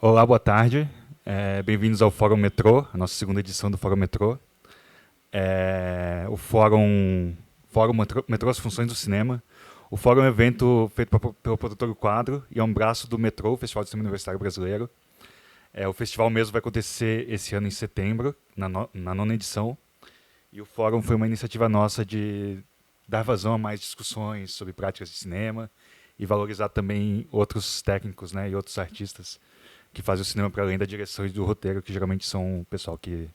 Olá, boa tarde. Bem-vindos ao Fórum Metrô, a nossa segunda edição do Fórum Metrô. O Fórum Metrô, as funções do cinema. O Fórum é um evento feito pelo produtor do Quadro e é um braço do Metrô, o Festival de Cinema Universitário Brasileiro. O festival mesmo vai acontecer esse ano em setembro, na nona edição. E o Fórum foi uma iniciativa nossa de dar vazão a mais discussões sobre práticas de cinema e valorizar também outros técnicos, né, e outros artistas que fazem o cinema para além da direção e do roteiro, que geralmente são o pessoal que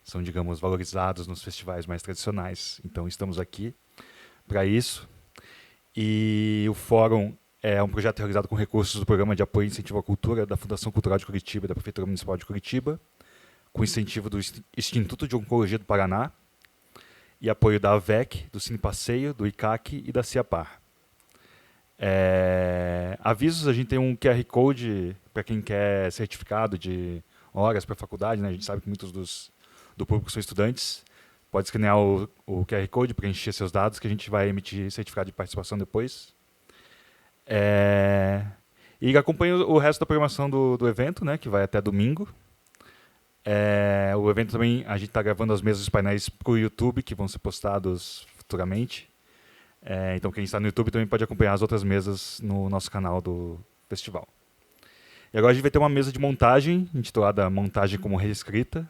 são, digamos, valorizados nos festivais mais tradicionais. Então estamos aqui para isso. E o Fórum é um projeto realizado com recursos do Programa de Apoio e Incentivo à Cultura da Fundação Cultural de Curitiba e da Prefeitura Municipal de Curitiba, com incentivo do Instituto de Oncologia do Paraná e apoio da AVEC, do Cine Passeio, do ICAC e da CIAPAR. Avisos, a gente tem um QR Code para quem quer certificado de horas para a faculdade, né? A gente sabe que muitos do público são estudantes. Pode escanear o QR Code, preencher seus dados, que a gente vai emitir certificado de participação depois. E acompanhe o resto da programação do evento, né, que vai até domingo. O evento também, a gente está gravando as mesas dos painéis para o YouTube, que vão ser postados futuramente. Então quem está no YouTube também pode acompanhar as outras mesas no nosso canal do festival. E agora a gente vai ter uma mesa de montagem, intitulada Montagem como Reescrita.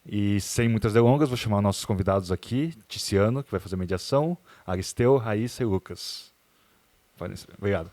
E sem muitas delongas, vou chamar nossos convidados aqui, Tiziano, que vai fazer mediação, Aristeu, Raíssa e Lucas. Obrigado.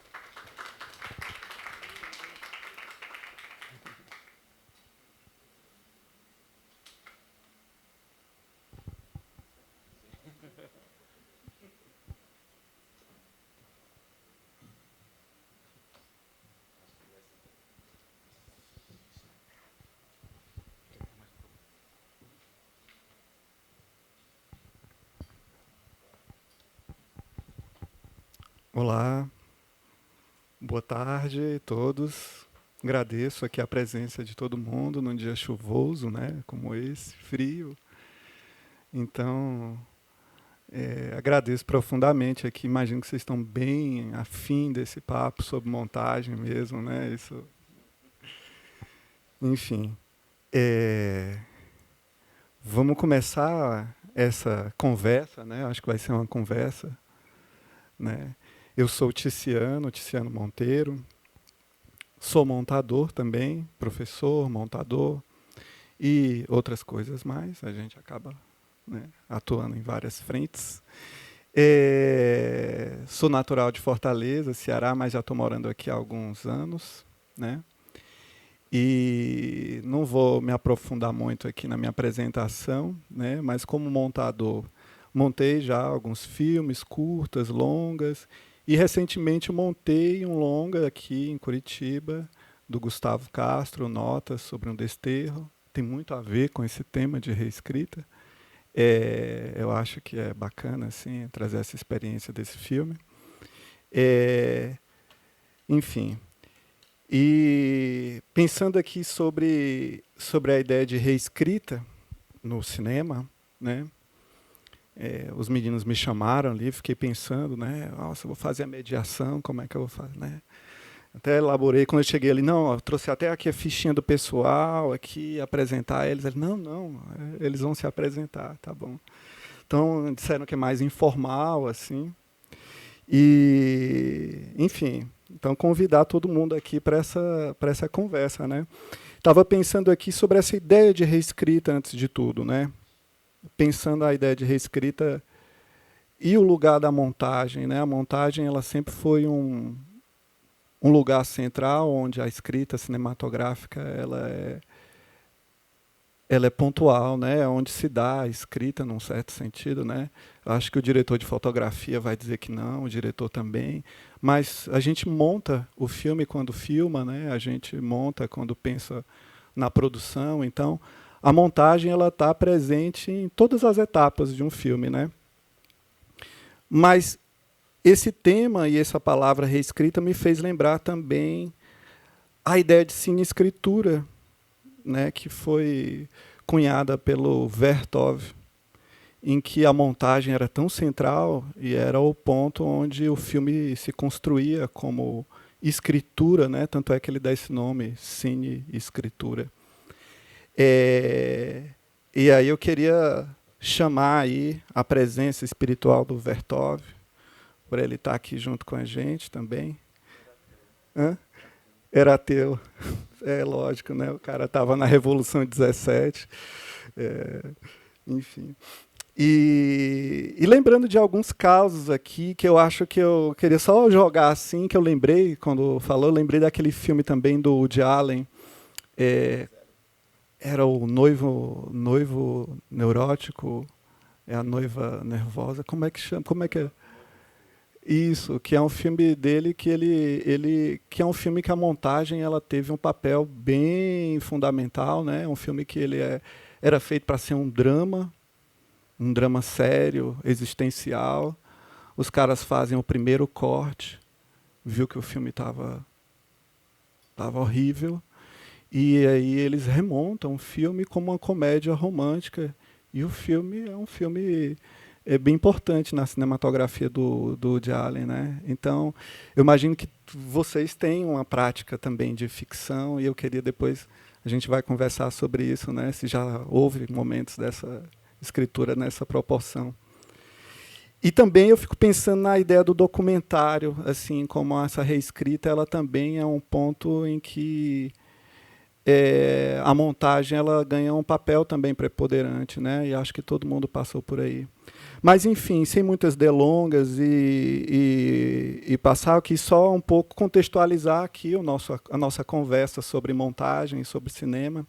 Olá, boa tarde a todos. Agradeço aqui a presença de todo mundo num dia chuvoso, né, como esse, frio. Então, agradeço profundamente aqui. Imagino que vocês estão bem afim desse papo sobre montagem mesmo, né? Isso, enfim, é, vamos começar essa conversa, né? Acho que vai ser uma conversa, né? Eu sou o Tiziano Monteiro. Sou montador também, professor, montador e outras coisas mais. A gente acaba, né, atuando em várias frentes. Sou natural de Fortaleza, Ceará, mas já estou morando aqui há alguns anos, né? E não vou me aprofundar muito aqui na minha apresentação, né? Mas como montador, montei já alguns filmes, curtas, longas, e recentemente montei um longa aqui em Curitiba, do Gustavo Castro, Notas sobre um Desterro. Tem muito a ver com esse tema de reescrita. Eu acho que é bacana assim, trazer essa experiência desse filme. É, enfim, e pensando aqui sobre a ideia de reescrita no cinema, né? Os meninos me chamaram ali, fiquei pensando, né? Nossa, eu vou fazer a mediação, como é que eu vou fazer, né? Até elaborei, quando eu cheguei ali, não, eu trouxe até aqui a fichinha do pessoal, aqui, apresentar eles. Eles, não, eles vão se apresentar, tá bom. Então, disseram que é mais informal, assim. E, enfim, então convidar todo mundo aqui para essa conversa, né? Estava pensando aqui sobre essa ideia de reescrita antes de tudo, né? Pensando a ideia de reescrita e o lugar da montagem, né? A montagem ela sempre foi um lugar central onde a escrita cinematográfica ela é pontual, né? Onde se dá a escrita num certo sentido, né? Acho que o diretor de fotografia vai dizer que não, o diretor também, mas a gente monta o filme quando filma, né? A gente monta quando pensa na produção, então a montagem ela está presente em todas as etapas de um filme, né? Mas esse tema e essa palavra reescrita me fez lembrar também a ideia de cineescritura, né, que foi cunhada pelo Vertov, em que a montagem era tão central e era o ponto onde o filme se construía como escritura, né? Tanto é que ele dá esse nome, cine escritura. E aí eu queria chamar aí a presença espiritual do Vertov, para ele estar aqui junto com a gente também. Hã? Era ateu. É lógico, né? O cara estava na Revolução 17. Enfim. E lembrando de alguns casos aqui que eu acho que eu queria só jogar assim, que eu lembrei, quando falou, eu lembrei daquele filme também do Woody Allen. Era o noivo neurótico, é a noiva nervosa. Como é que chama? Como é que é? Isso, que é um filme dele que é um filme que a montagem ela teve um papel bem fundamental, né? Um filme que era feito para ser um drama sério, existencial. Os caras fazem o primeiro corte, viu que o filme tava horrível, e aí eles remontam o filme como uma comédia romântica. E o filme é um filme bem importante na cinematografia do Woody Allen, né? Então, eu imagino que vocês têm uma prática também de ficção, e eu queria depois, a gente vai conversar sobre isso, né? Se já houve momentos dessa escritura nessa proporção. E também eu fico pensando na ideia do documentário, assim, como essa reescrita, ela também é um ponto em que a montagem ela ganha um papel também preponderante, né? E acho que todo mundo passou por aí. Mas, enfim, sem muitas delongas e passar aqui só um pouco contextualizar aqui a nossa conversa sobre montagem, sobre cinema,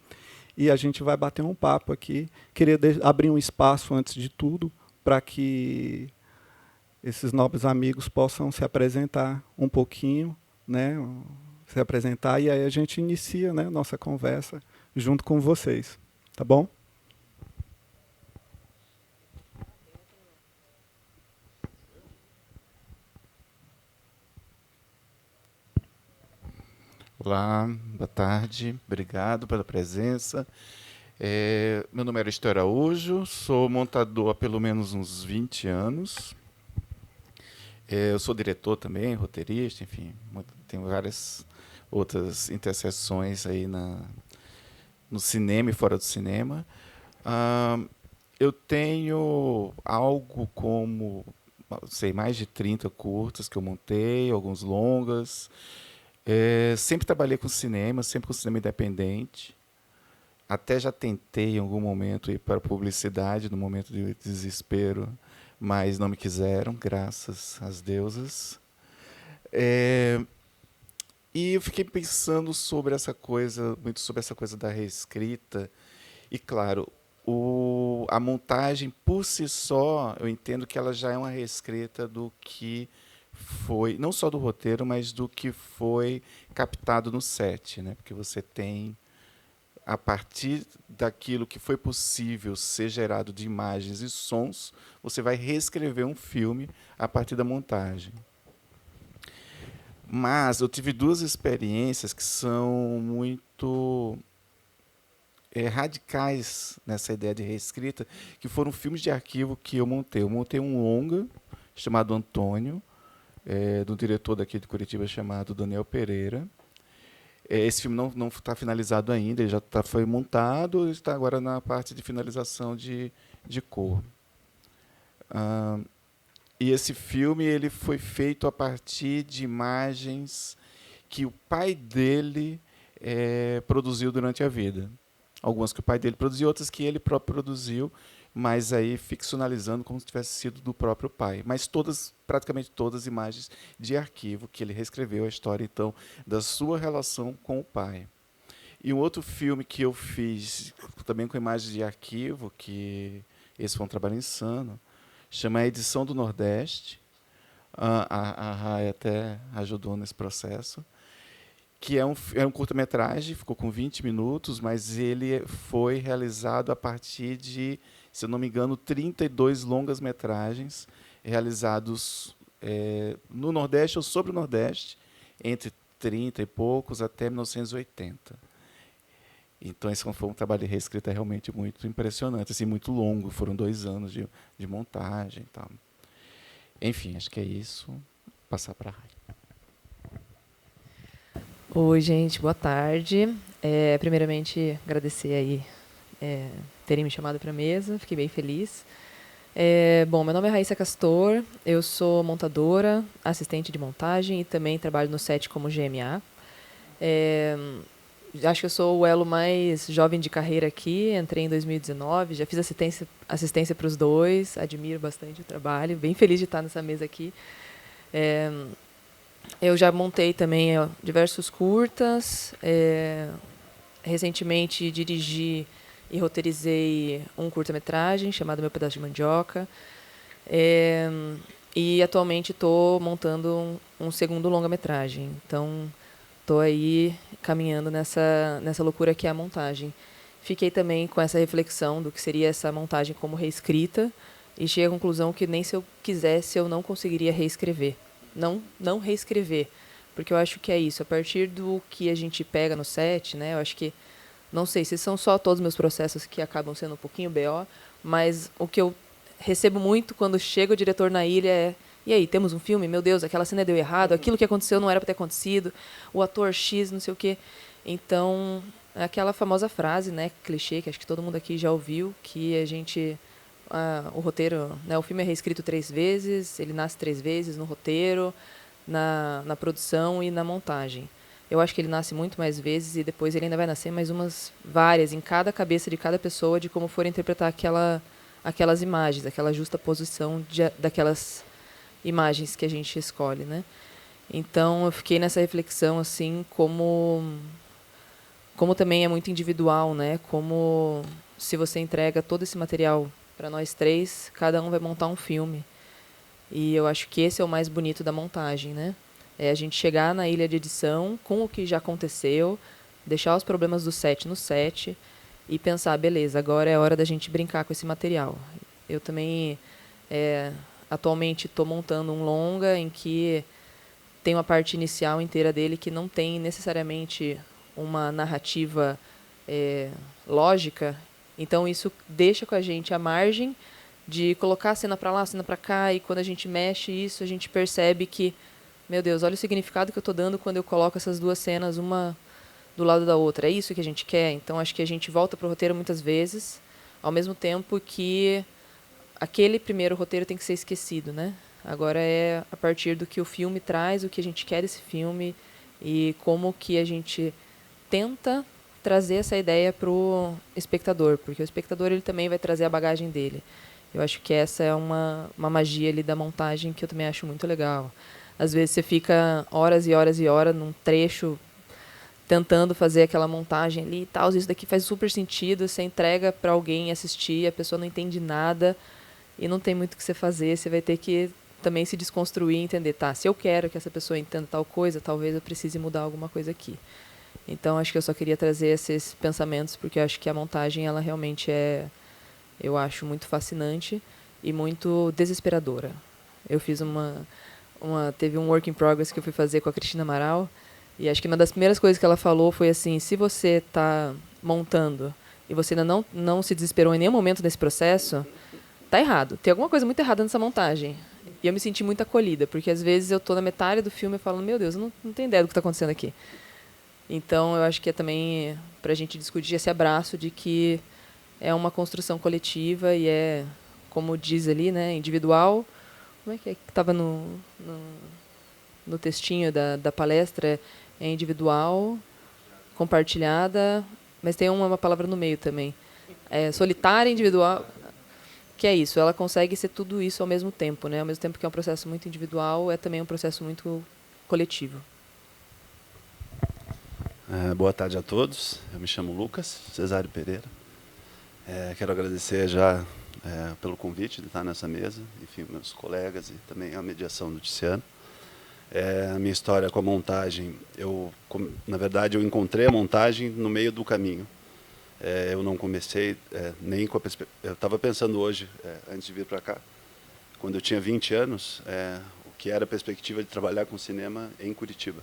e a gente vai bater um papo aqui. Queria abrir um espaço, antes de tudo, para que esses nobres amigos possam se apresentar um pouquinho, né? Se apresentar, e aí a gente inicia, né, nossa conversa junto com vocês. Tá bom? Olá, boa tarde, obrigado pela presença. Meu nome é Aristo Araújo, sou montador há pelo menos uns 20 anos. Eu sou diretor também, roteirista, enfim, tenho várias outras interseções aí no cinema e fora do cinema. Eu tenho algo como, mais de 30 curtas que eu montei, alguns longas. Sempre trabalhei com cinema, sempre com cinema independente. Até já tentei em algum momento ir para a publicidade, no momento de desespero, mas não me quiseram, graças às deusas. E eu fiquei pensando muito sobre essa coisa da reescrita. E, claro, a montagem por si só, eu entendo que ela já é uma reescrita do que foi, não só do roteiro, mas do que foi captado no set, né? Porque você tem, a partir daquilo que foi possível ser gerado de imagens e sons, você vai reescrever um filme a partir da montagem. Mas eu tive duas experiências que são muito radicais nessa ideia de reescrita, que foram filmes de arquivo que eu montei. Eu montei um longa chamado Antônio, do diretor daqui de Curitiba chamado Daniel Pereira. Esse filme não está finalizado ainda, ele já foi montado e está agora na parte de finalização de cor. E esse filme ele foi feito a partir de imagens que o pai dele produziu durante a vida. Algumas que o pai dele produziu, outras que ele próprio produziu, mas aí ficcionalizando como se tivesse sido do próprio pai. Mas praticamente todas imagens de arquivo que ele reescreveu a história, então, da sua relação com o pai. E um outro filme que eu fiz, também com imagens de arquivo, que esse foi um trabalho insano, chama A Edição do Nordeste. A Rai até ajudou nesse processo. Que é um curta-metragem, ficou com 20 minutos, mas ele foi realizado a partir de, se eu não me engano, 32 longas-metragens realizados no Nordeste ou sobre o Nordeste, entre 30 e poucos até 1980. Então, esse foi um trabalho de reescrita realmente muito impressionante, assim, muito longo, foram 2 anos de montagem e tal. Enfim, acho que é isso. Vou passar para a Rai. Oi, gente, boa tarde. Primeiramente, agradecer aí terem me chamado para a mesa, fiquei bem feliz. Bom, meu nome é Raíssa Castor, eu sou montadora, assistente de montagem e também trabalho no set como GMA. Acho que eu sou o elo mais jovem de carreira aqui, entrei em 2019, já fiz assistência para os dois, admiro bastante o trabalho, bem feliz de estar nessa mesa aqui. Eu já montei também diversos curtas, recentemente dirigi e roteirizei um curta-metragem chamado Meu Pedaço de Mandioca. E atualmente estou montando um segundo longa-metragem. Então, estou aí caminhando nessa loucura que é a montagem. Fiquei também com essa reflexão do que seria essa montagem como reescrita e cheguei à conclusão que nem se eu quisesse eu não conseguiria reescrever. Não reescrever, porque eu acho que é isso. A partir do que a gente pega no set, né? Eu acho que não sei se são só todos os meus processos que acabam sendo um pouquinho BO, mas o que eu recebo muito quando chega o diretor na ilha é: e aí, temos um filme? Meu Deus, aquela cena deu errado, aquilo que aconteceu não era para ter acontecido, o ator X, não sei o quê. Então, é aquela famosa frase, né, clichê, que acho que todo mundo aqui já ouviu, que a gente... o roteiro, né, o filme é reescrito 3 vezes, ele nasce 3 vezes no roteiro, na produção e na montagem. Eu acho que ele nasce muito mais vezes e depois ele ainda vai nascer mais umas várias em cada cabeça de cada pessoa de como for interpretar aquelas imagens, aquela justa posição daquelas imagens que a gente escolhe, né? Então eu fiquei nessa reflexão assim, como também é muito individual, né? Como se você entrega todo esse material para nós três, cada um vai montar um filme. E eu acho que esse é o mais bonito da montagem, né? É a gente chegar na ilha de edição com o que já aconteceu, deixar os problemas do set no set e pensar, beleza, agora é hora da gente brincar com esse material. Eu também, atualmente, estou montando um longa em que tem uma parte inicial inteira dele que não tem necessariamente uma narrativa lógica. Então, isso deixa com a gente a margem de colocar a cena para lá, a cena para cá, e quando a gente mexe isso, a gente percebe que, meu Deus, olha o significado que eu estou dando quando eu coloco essas duas cenas uma do lado da outra. É isso que a gente quer? Então, acho que a gente volta para o roteiro muitas vezes, ao mesmo tempo que aquele primeiro roteiro tem que ser esquecido, né? Agora é a partir do que o filme traz, o que a gente quer desse filme e como que a gente tenta trazer essa ideia para o espectador, porque o espectador ele também vai trazer a bagagem dele. Eu acho que essa é uma magia ali da montagem que eu também acho muito legal. Às vezes você fica horas e horas e horas num trecho tentando fazer aquela montagem ali e tal, isso daqui faz super sentido, você entrega para alguém assistir, a pessoa não entende nada e não tem muito o que você fazer, você vai ter que também se desconstruir e entender, tá, se eu quero que essa pessoa entenda tal coisa, talvez eu precise mudar alguma coisa aqui. Então, acho que eu só queria trazer esses pensamentos, porque eu acho que a montagem, ela realmente eu acho muito fascinante e muito desesperadora. Eu fiz teve um work in progress que eu fui fazer com a Cristina Amaral, e acho que uma das primeiras coisas que ela falou foi assim: se você está montando e você ainda não se desesperou em nenhum momento nesse processo, tá errado. Tem alguma coisa muito errada nessa montagem. E eu me senti muito acolhida, porque às vezes eu estou na metade do filme e falo, meu Deus, eu não tenho ideia do que está acontecendo aqui. Então, eu acho que é também para a gente discutir esse abraço de que é uma construção coletiva e como diz ali, né, individual. Como é que estava no textinho da palestra? É individual, compartilhada, mas tem uma palavra no meio também. É solitária, individual, que é isso. Ela consegue ser tudo isso ao mesmo tempo, né? Ao mesmo tempo que é um processo muito individual, é também um processo muito coletivo. Boa tarde a todos. Eu me chamo Lucas Cesário Pereira. Quero agradecer já pelo convite de estar nessa mesa, enfim, meus colegas e também a mediação do Tiziano. A minha história com a montagem, na verdade, eu encontrei a montagem no meio do caminho. Eu não comecei nem com a perspectiva... Eu estava pensando hoje, antes de vir para cá, quando eu tinha 20 anos, o que era a perspectiva de trabalhar com cinema em Curitiba.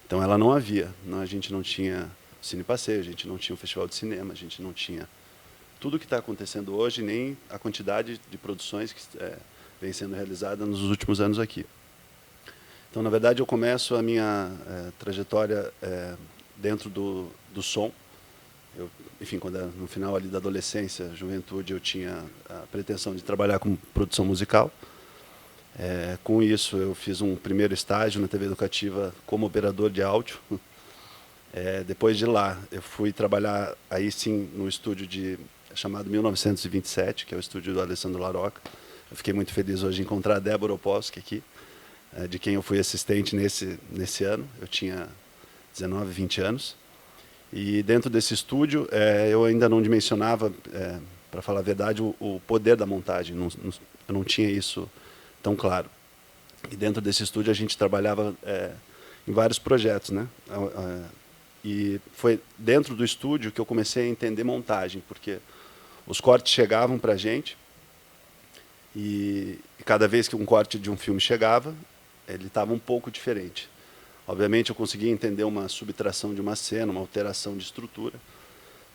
Então, ela não havia. A gente não tinha Cine Passeio, a gente não tinha um festival de cinema, a gente não tinha tudo o que está acontecendo hoje, nem a quantidade de produções que vem sendo realizada nos últimos anos aqui. Então, na verdade, eu começo a minha trajetória dentro do som. Enfim, quando no final ali da adolescência, juventude, eu tinha a pretensão de trabalhar com produção musical. Com isso, eu fiz um primeiro estágio na TV Educativa como operador de áudio. Depois de lá, eu fui trabalhar, aí sim, no estúdio chamado 1927, que é o estúdio do Alessandro Larocca. Eu fiquei muito feliz hoje de encontrar a Débora Opolsky aqui, de quem eu fui assistente nesse ano. Eu tinha 19, 20 anos. E dentro desse estúdio, eu ainda não dimensionava, para falar a verdade, o poder da montagem. Eu não tinha isso tão claro. E dentro desse estúdio a gente trabalhava em vários projetos, né? E foi dentro do estúdio que eu comecei a entender montagem, porque os cortes chegavam para a gente e cada vez que um corte de um filme chegava, ele estava um pouco diferente. Obviamente eu conseguia entender uma subtração de uma cena, uma alteração de estrutura,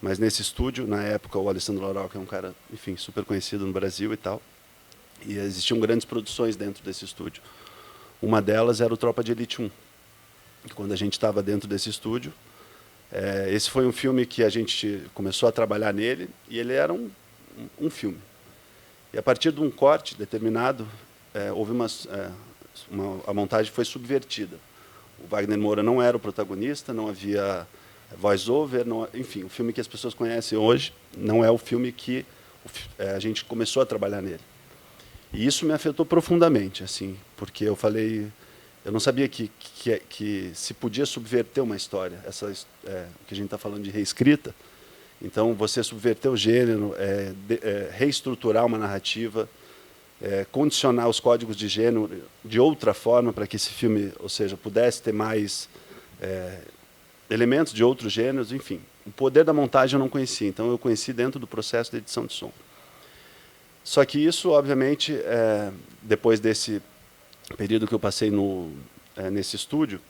mas nesse estúdio, na época, o Alessandro Larocca é um cara, enfim, super conhecido no Brasil e tal, e existiam grandes produções dentro desse estúdio. Uma delas era o Tropa de Elite 1. E quando a gente estava dentro desse estúdio, esse foi um filme que a gente começou a trabalhar nele, e ele era um filme. E a partir de um corte determinado, houve a montagem foi subvertida. O Wagner Moura não era o protagonista, não havia voice-over, enfim, o filme que as pessoas conhecem hoje não é o filme que a gente começou a trabalhar nele. E isso me afetou profundamente, assim, porque eu não sabia que se podia subverter uma história, que a gente está falando de reescrita. Então, você subverter o gênero, reestruturar uma narrativa, condicionar os códigos de gênero de outra forma para que esse filme, ou seja, pudesse ter mais elementos de outros gêneros, enfim. O poder da montagem eu não conhecia, então eu conheci dentro do processo de edição de som. Só que isso, obviamente, depois desse período que eu passei nesse estúdio,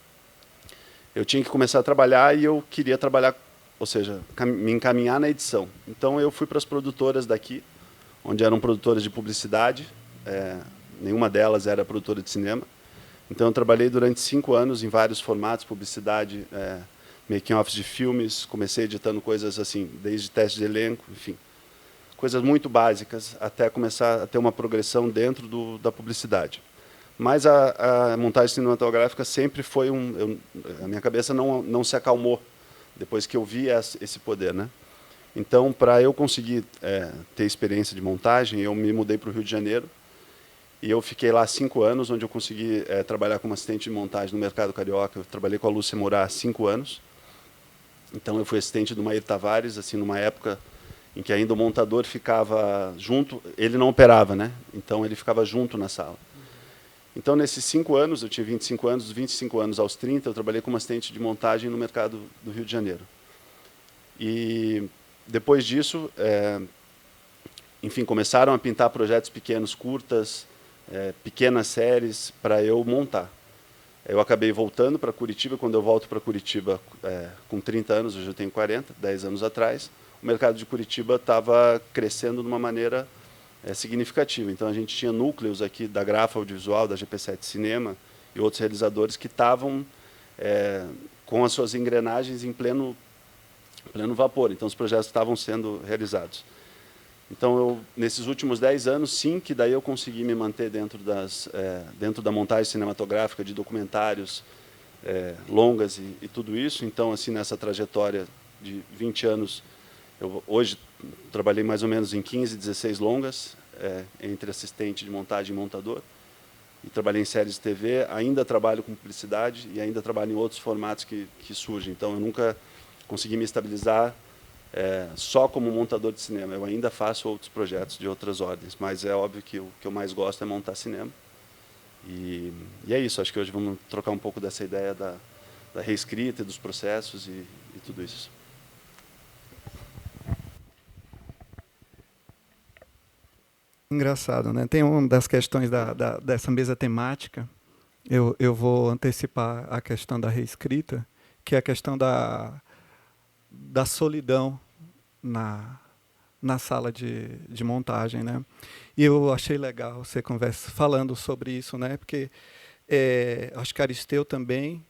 eu tinha que começar a trabalhar e eu queria trabalhar, ou seja, me encaminhar na edição. Então eu fui para as produtoras daqui, onde eram produtoras de publicidade, nenhuma delas era produtora de cinema. Então eu trabalhei durante 5 anos em vários formatos, publicidade, making-offs de filmes, comecei editando coisas assim, desde teste de elenco, enfim, coisas muito básicas, até começar a ter uma progressão dentro da publicidade. Mas a montagem cinematográfica sempre foi a minha cabeça não se acalmou depois que eu vi esse poder, né? Então, para eu conseguir ter experiência de montagem, eu me mudei para o Rio de Janeiro e eu fiquei lá 5 anos, onde eu consegui trabalhar como assistente de montagem no mercado carioca. Eu trabalhei com a Lúcia Moura há 5 anos. Então, eu fui assistente do Mair Tavares, assim, numa época em que ainda o montador ficava junto, ele não operava, né? Então, ele ficava junto na sala. Então, nesses 5 anos, eu tinha 25 anos, dos 25 anos aos 30, eu trabalhei como assistente de montagem no mercado do Rio de Janeiro. E depois disso, enfim, começaram a pintar projetos pequenos, curtas, pequenas séries para eu montar. Eu acabei voltando para Curitiba. Quando eu volto para Curitiba com 30 anos, hoje eu tenho 40, 10 anos atrás, o mercado de Curitiba estava crescendo de uma maneira significativa. Então, a gente tinha núcleos aqui da Grafa Audiovisual, da GP7 Cinema e outros realizadores que estavam com as suas engrenagens em pleno vapor. Então, os projetos estavam sendo realizados. Então, nesses últimos 10 anos, sim, que daí eu consegui me manter dentro da montagem cinematográfica de documentários, longas e tudo isso. Então, assim, nessa trajetória de 20 anos, eu hoje trabalhei mais ou menos em 15, 16 longas, entre assistente de montagem e montador. E trabalhei em séries de TV, ainda trabalho com publicidade e ainda trabalho em outros formatos que surgem. Então, eu nunca consegui me estabilizar só como montador de cinema. Eu ainda faço outros projetos de outras ordens, mas é óbvio que o que eu mais gosto é montar cinema. E é isso, acho que hoje vamos trocar um pouco dessa ideia da reescrita, dos processos e tudo isso. Engraçado, né? Tem uma das questões dessa mesa temática, eu vou antecipar a questão da reescrita, que é a questão da solidão na sala de montagem, né? E eu achei legal você falando sobre isso, né? Porque Acho que Aristeu também,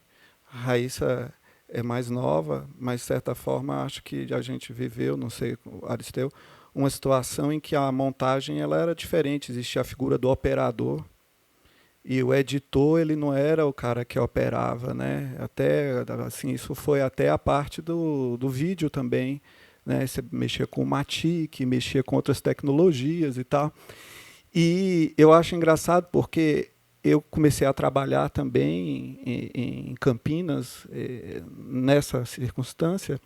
Raíssa é mais nova, mas, de certa forma, acho que a gente viveu, não sei, Aristeu, uma situação em que a montagem ela era diferente. Existia a figura do operador, e o editor ele não era o cara que operava, né? Até assim, isso foi até a parte do vídeo também, né? Você mexia com o Matic, mexia com outras tecnologias e tal. E eu acho engraçado porque eu comecei a trabalhar também em Campinas, nessa circunstância,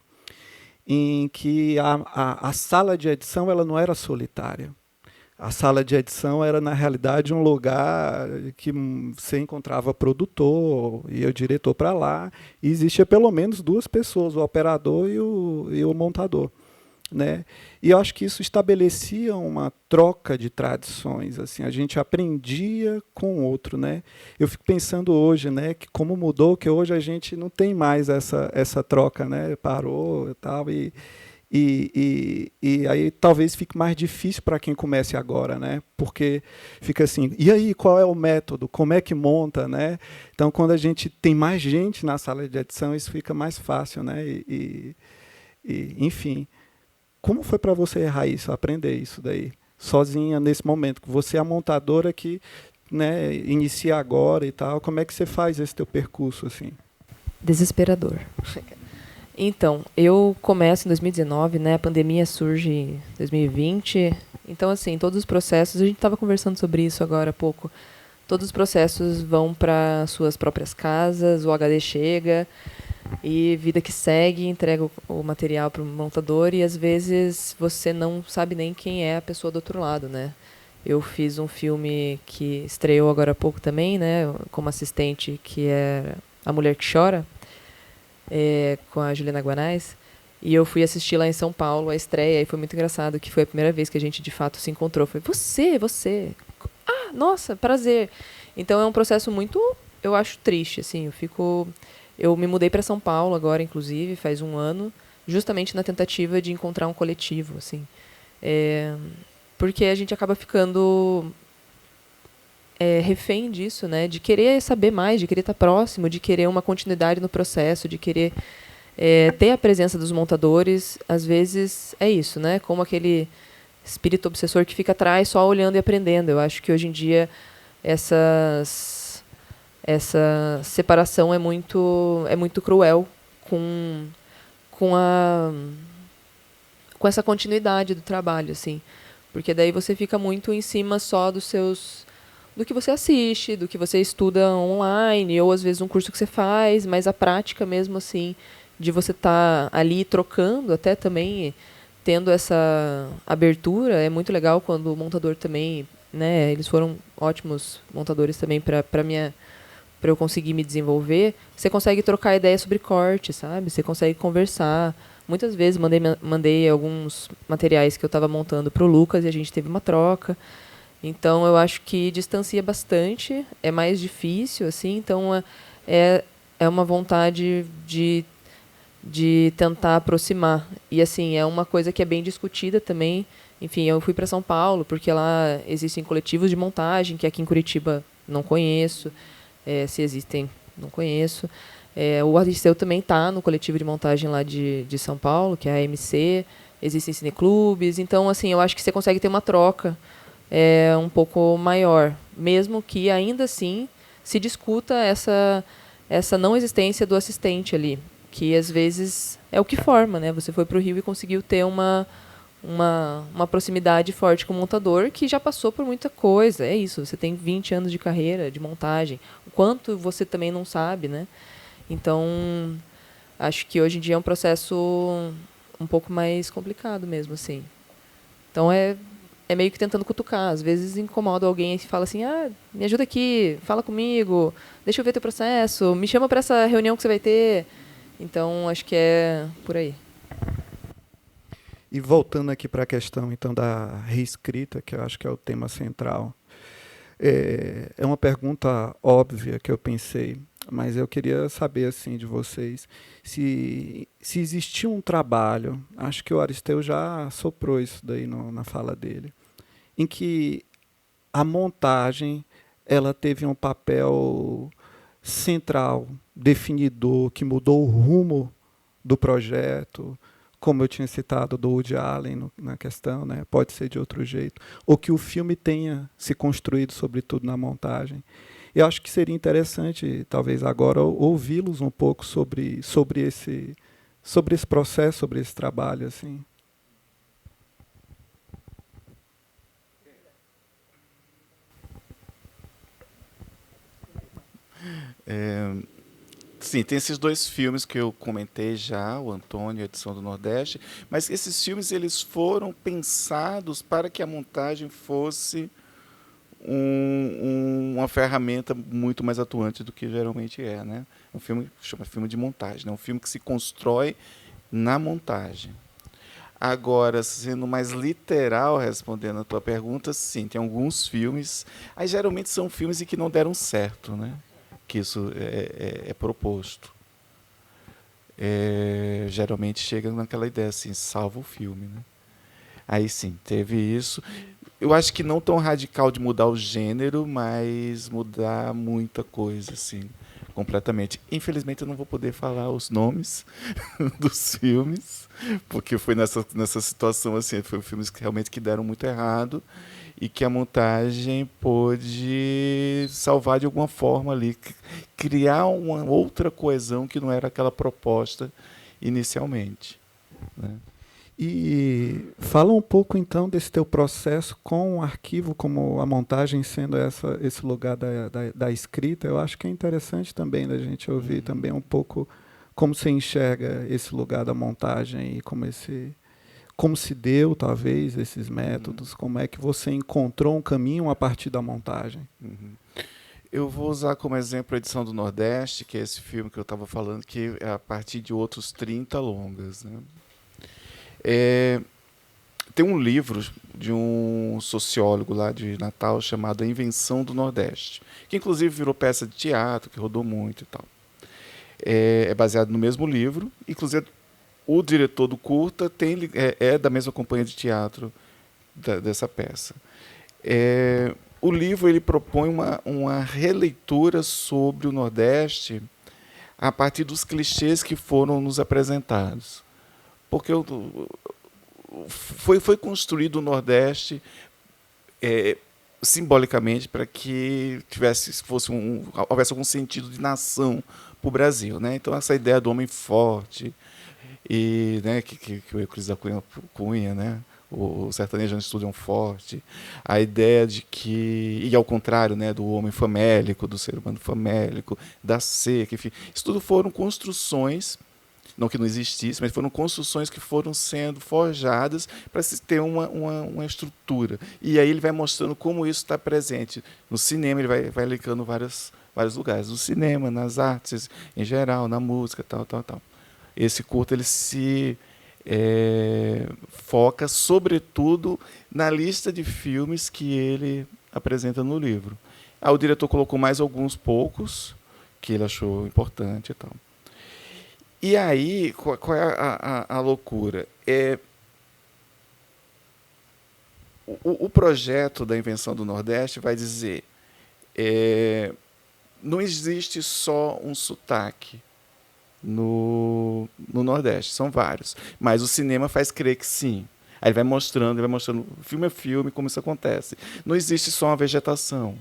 em que a sala de edição ela não era solitária. A sala de edição era, na realidade, um lugar que você encontrava produtor, ia o diretor para lá, e existia pelo menos duas pessoas, o operador e o montador, né? E eu acho que isso estabelecia uma troca de tradições, assim, a gente aprendia com o outro, né? Eu fico pensando hoje, né, que como mudou, que hoje a gente não tem mais essa troca, né? Parou e tal, e aí talvez fique mais difícil para quem comece agora, né? Porque fica assim, e aí, qual é o método? Como é que monta, né? Então, quando a gente tem mais gente na sala de edição, isso fica mais fácil, né? Enfim, como foi para você, Raíssa, aprender isso daí? Sozinha, nesse momento, que você é a montadora que, né, inicia agora e tal, como é que você faz esse teu percurso, assim? Desesperador. Então, eu começo em 2019, né? A pandemia surge em 2020. Então, assim, todos os processos, a gente estava conversando sobre isso agora há pouco. Todos os processos vão para suas próprias casas, o HD chega e vida que segue, entrega o material para o montador e às vezes você não sabe nem quem é a pessoa do outro lado, né? Eu fiz um filme que estreou agora há pouco também, né? Como assistente, que é A Mulher que Chora. Com a Juliana Guanais, e eu fui assistir lá em São Paulo a estreia, e foi muito engraçado, que foi a primeira vez que a gente de fato se encontrou. Foi você, ah, nossa, prazer. Então é um processo muito, eu acho, triste, assim, eu me mudei para São Paulo agora, inclusive, faz um ano, justamente na tentativa de encontrar um coletivo, assim, porque a gente acaba ficando refém disso, né? De querer saber mais, de querer estar próximo, de querer uma continuidade no processo, de querer ter a presença dos montadores. Às vezes é isso, né? Como aquele espírito obsessor que fica atrás só olhando e aprendendo. Eu acho que hoje em dia essa separação é muito cruel com essa continuidade do trabalho, assim, porque daí você fica muito em cima só do que você assiste, do que você estuda online, ou às vezes um curso que você faz, mas a prática mesmo, assim, de você estar ali trocando, até também tendo essa abertura, é muito legal quando o montador também, né, eles foram ótimos montadores também para eu conseguir me desenvolver. Você consegue trocar ideia sobre corte, sabe? Você consegue conversar. Muitas vezes mandei alguns materiais que eu estava montando para o Lucas e a gente teve uma troca. Então, eu acho que distancia bastante, é mais difícil, assim, então é uma vontade de tentar aproximar. E, assim, é uma coisa que é bem discutida também. Enfim, eu fui para São Paulo, porque lá existem coletivos de montagem, que aqui em Curitiba não conheço. Se existem, não conheço. O Aristeu também está no coletivo de montagem lá de São Paulo, que é a AMC. Existem cineclubes. Então, assim, eu acho que você consegue ter uma troca um pouco maior, mesmo que ainda assim se discuta essa não existência do assistente ali, que às vezes é o que forma, né? Você foi para o Rio e conseguiu ter uma proximidade forte com o montador que já passou por muita coisa. É isso, você tem 20 anos de carreira de montagem, o quanto você também não sabe, né? Então, acho que hoje em dia é um processo um pouco mais complicado mesmo, assim. Então é meio que tentando cutucar. Às vezes incomoda alguém e fala assim, me ajuda aqui, fala comigo, deixa eu ver teu processo, me chama para essa reunião que você vai ter. Então, acho que é por aí. E voltando aqui para a questão, então, da reescrita, que eu acho que é o tema central, é uma pergunta óbvia que eu pensei, mas eu queria saber, assim, de vocês, se existia um trabalho, acho que o Aristeu já soprou isso daí na fala dele, em que a montagem ela teve um papel central, definidor, que mudou o rumo do projeto, como eu tinha citado do Woody Allen na questão, né? Pode ser de outro jeito, ou que o filme tenha se construído, sobretudo na montagem. Eu acho que seria interessante, talvez agora, ouvi-los um pouco sobre esse processo, sobre esse trabalho, assim. Sim, tem esses dois filmes que eu comentei já, o Antônio e a Edição do Nordeste, mas esses filmes eles foram pensados para que a montagem fosse uma ferramenta muito mais atuante do que geralmente é, né? Um filme chama filme de montagem, né? Um filme que se constrói na montagem. Agora, sendo mais literal, respondendo a tua pergunta, sim, tem alguns filmes, aí geralmente são filmes que não deram certo, né? Que isso é proposto. Geralmente chega naquela ideia assim, salva o filme, né? Aí sim, teve isso. Eu acho que não tão radical de mudar o gênero, mas mudar muita coisa, assim, completamente. Infelizmente eu não vou poder falar os nomes dos filmes, porque foi nessa situação assim, foi filmes que realmente que deram muito errado e que a montagem pôde salvar de alguma forma ali, criar uma outra coesão que não era aquela proposta inicialmente, né? E fala um pouco, então, desse teu processo com o arquivo, como a montagem sendo esse lugar da escrita. Eu acho que é interessante também da gente ouvir também um pouco como você enxerga esse lugar da montagem e como se deu, talvez, esses métodos, como é que você encontrou um caminho a partir da montagem. Eu vou usar como exemplo a Edição do Nordeste, que é esse filme que eu estava falando, que é a partir de outros 30 longas, né? Tem um livro de um sociólogo lá de Natal chamado A Invenção do Nordeste, que inclusive virou peça de teatro, que rodou muito e tal. É baseado no mesmo livro, inclusive o diretor do curta é da mesma companhia de teatro dessa peça. O livro ele propõe uma releitura sobre o Nordeste a partir dos clichês que foram nos apresentados. Porque foi construído o Nordeste simbolicamente para que houvesse algum sentido de nação para o Brasil, né? Então essa ideia do homem forte e, né, que o Euclides da Cunha, né? O sertanejo estuda um forte, a ideia de que, e ao contrário, né, do homem famélico, do ser humano famélico, da seca, enfim, isso tudo foram construções, não que não existisse, mas foram construções que foram sendo forjadas para se ter uma estrutura. E aí ele vai mostrando como isso está presente. No cinema, ele vai linkando vários lugares. No cinema, nas artes em geral, na música, tal. Esse curto ele se foca, sobretudo, na lista de filmes que ele apresenta no livro. O diretor colocou mais alguns poucos, que ele achou importante e tal. E aí, qual é a loucura? O projeto da Invenção do Nordeste vai dizer não existe só um sotaque no Nordeste, são vários. Mas o cinema faz crer que sim. Aí ele vai mostrando filme a filme, como isso acontece. Não existe só uma vegetação,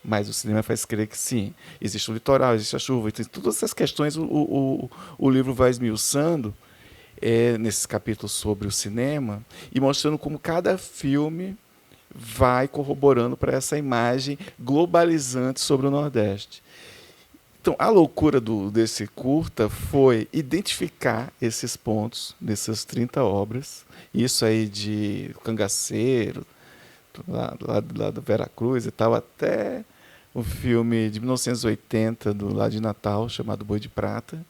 mas o cinema faz crer que sim. Existe o litoral, existe a chuva, então, todas essas questões o livro vai esmiuçando nesses capítulos sobre o cinema e mostrando como cada filme vai corroborando para essa imagem globalizante sobre o Nordeste. Então, a loucura desse curta foi identificar esses pontos nessas 30 obras, isso aí de Cangaceiro, lá do Veracruz e tal, até um filme de 1980, lá de Natal, chamado Boi de Prata.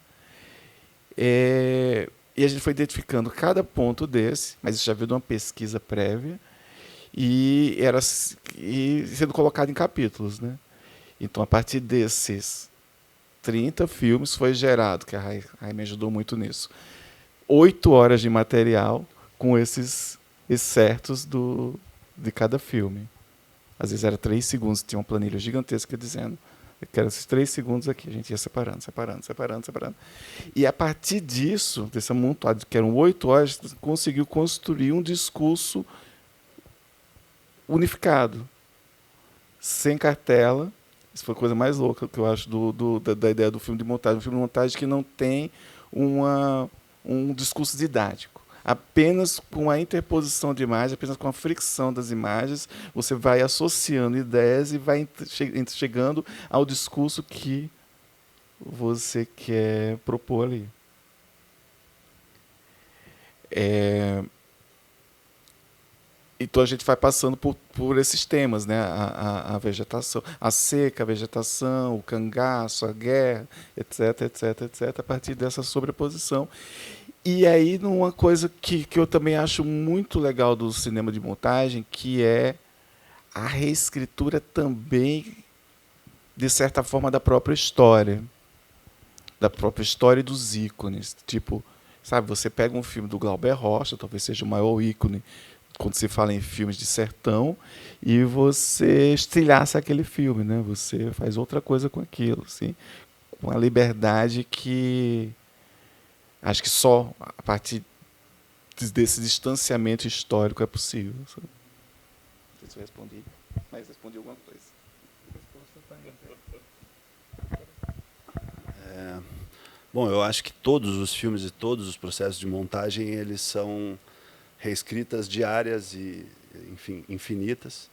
E a gente foi identificando cada ponto desse, mas isso já veio de uma pesquisa prévia, e sendo colocado em capítulos, né? Então, a partir desses 30 filmes foi gerado, que a Rai me ajudou muito nisso, 8 horas de material com esses excertos de cada filme. Às vezes era 3 segundos, tinha uma planilha gigantesca dizendo: eu quero esses 3 segundos aqui. A gente ia separando. E a partir disso, desse amontoado, que eram 8 horas, conseguiu construir um discurso unificado, sem cartela. Isso foi a coisa mais louca que eu acho da ideia do filme de montagem. Um filme de montagem que não tem um discurso didático. Apenas com a interposição de imagens, apenas com a fricção das imagens, você vai associando ideias e vai chegando ao discurso que você quer propor ali. Então a gente vai passando por esses temas, né? A vegetação, a seca, a vegetação, o cangaço, a guerra, etc, a partir dessa sobreposição. E aí, numa coisa que eu também acho muito legal do cinema de montagem, que é a reescritura também, de certa forma, da própria história e dos ícones. Tipo, sabe, você pega um filme do Glauber Rocha, talvez seja o maior ícone quando se fala em filmes de sertão, e você estilhaça aquele filme, né? Você faz outra coisa com aquilo, assim, com a liberdade que acho que só a partir desse distanciamento histórico é possível. Sabe? Não sei se eu respondi, mas respondi alguma coisa. Bom, eu acho que todos os filmes e todos os processos de montagem, eles são reescritas diárias e, enfim, infinitas.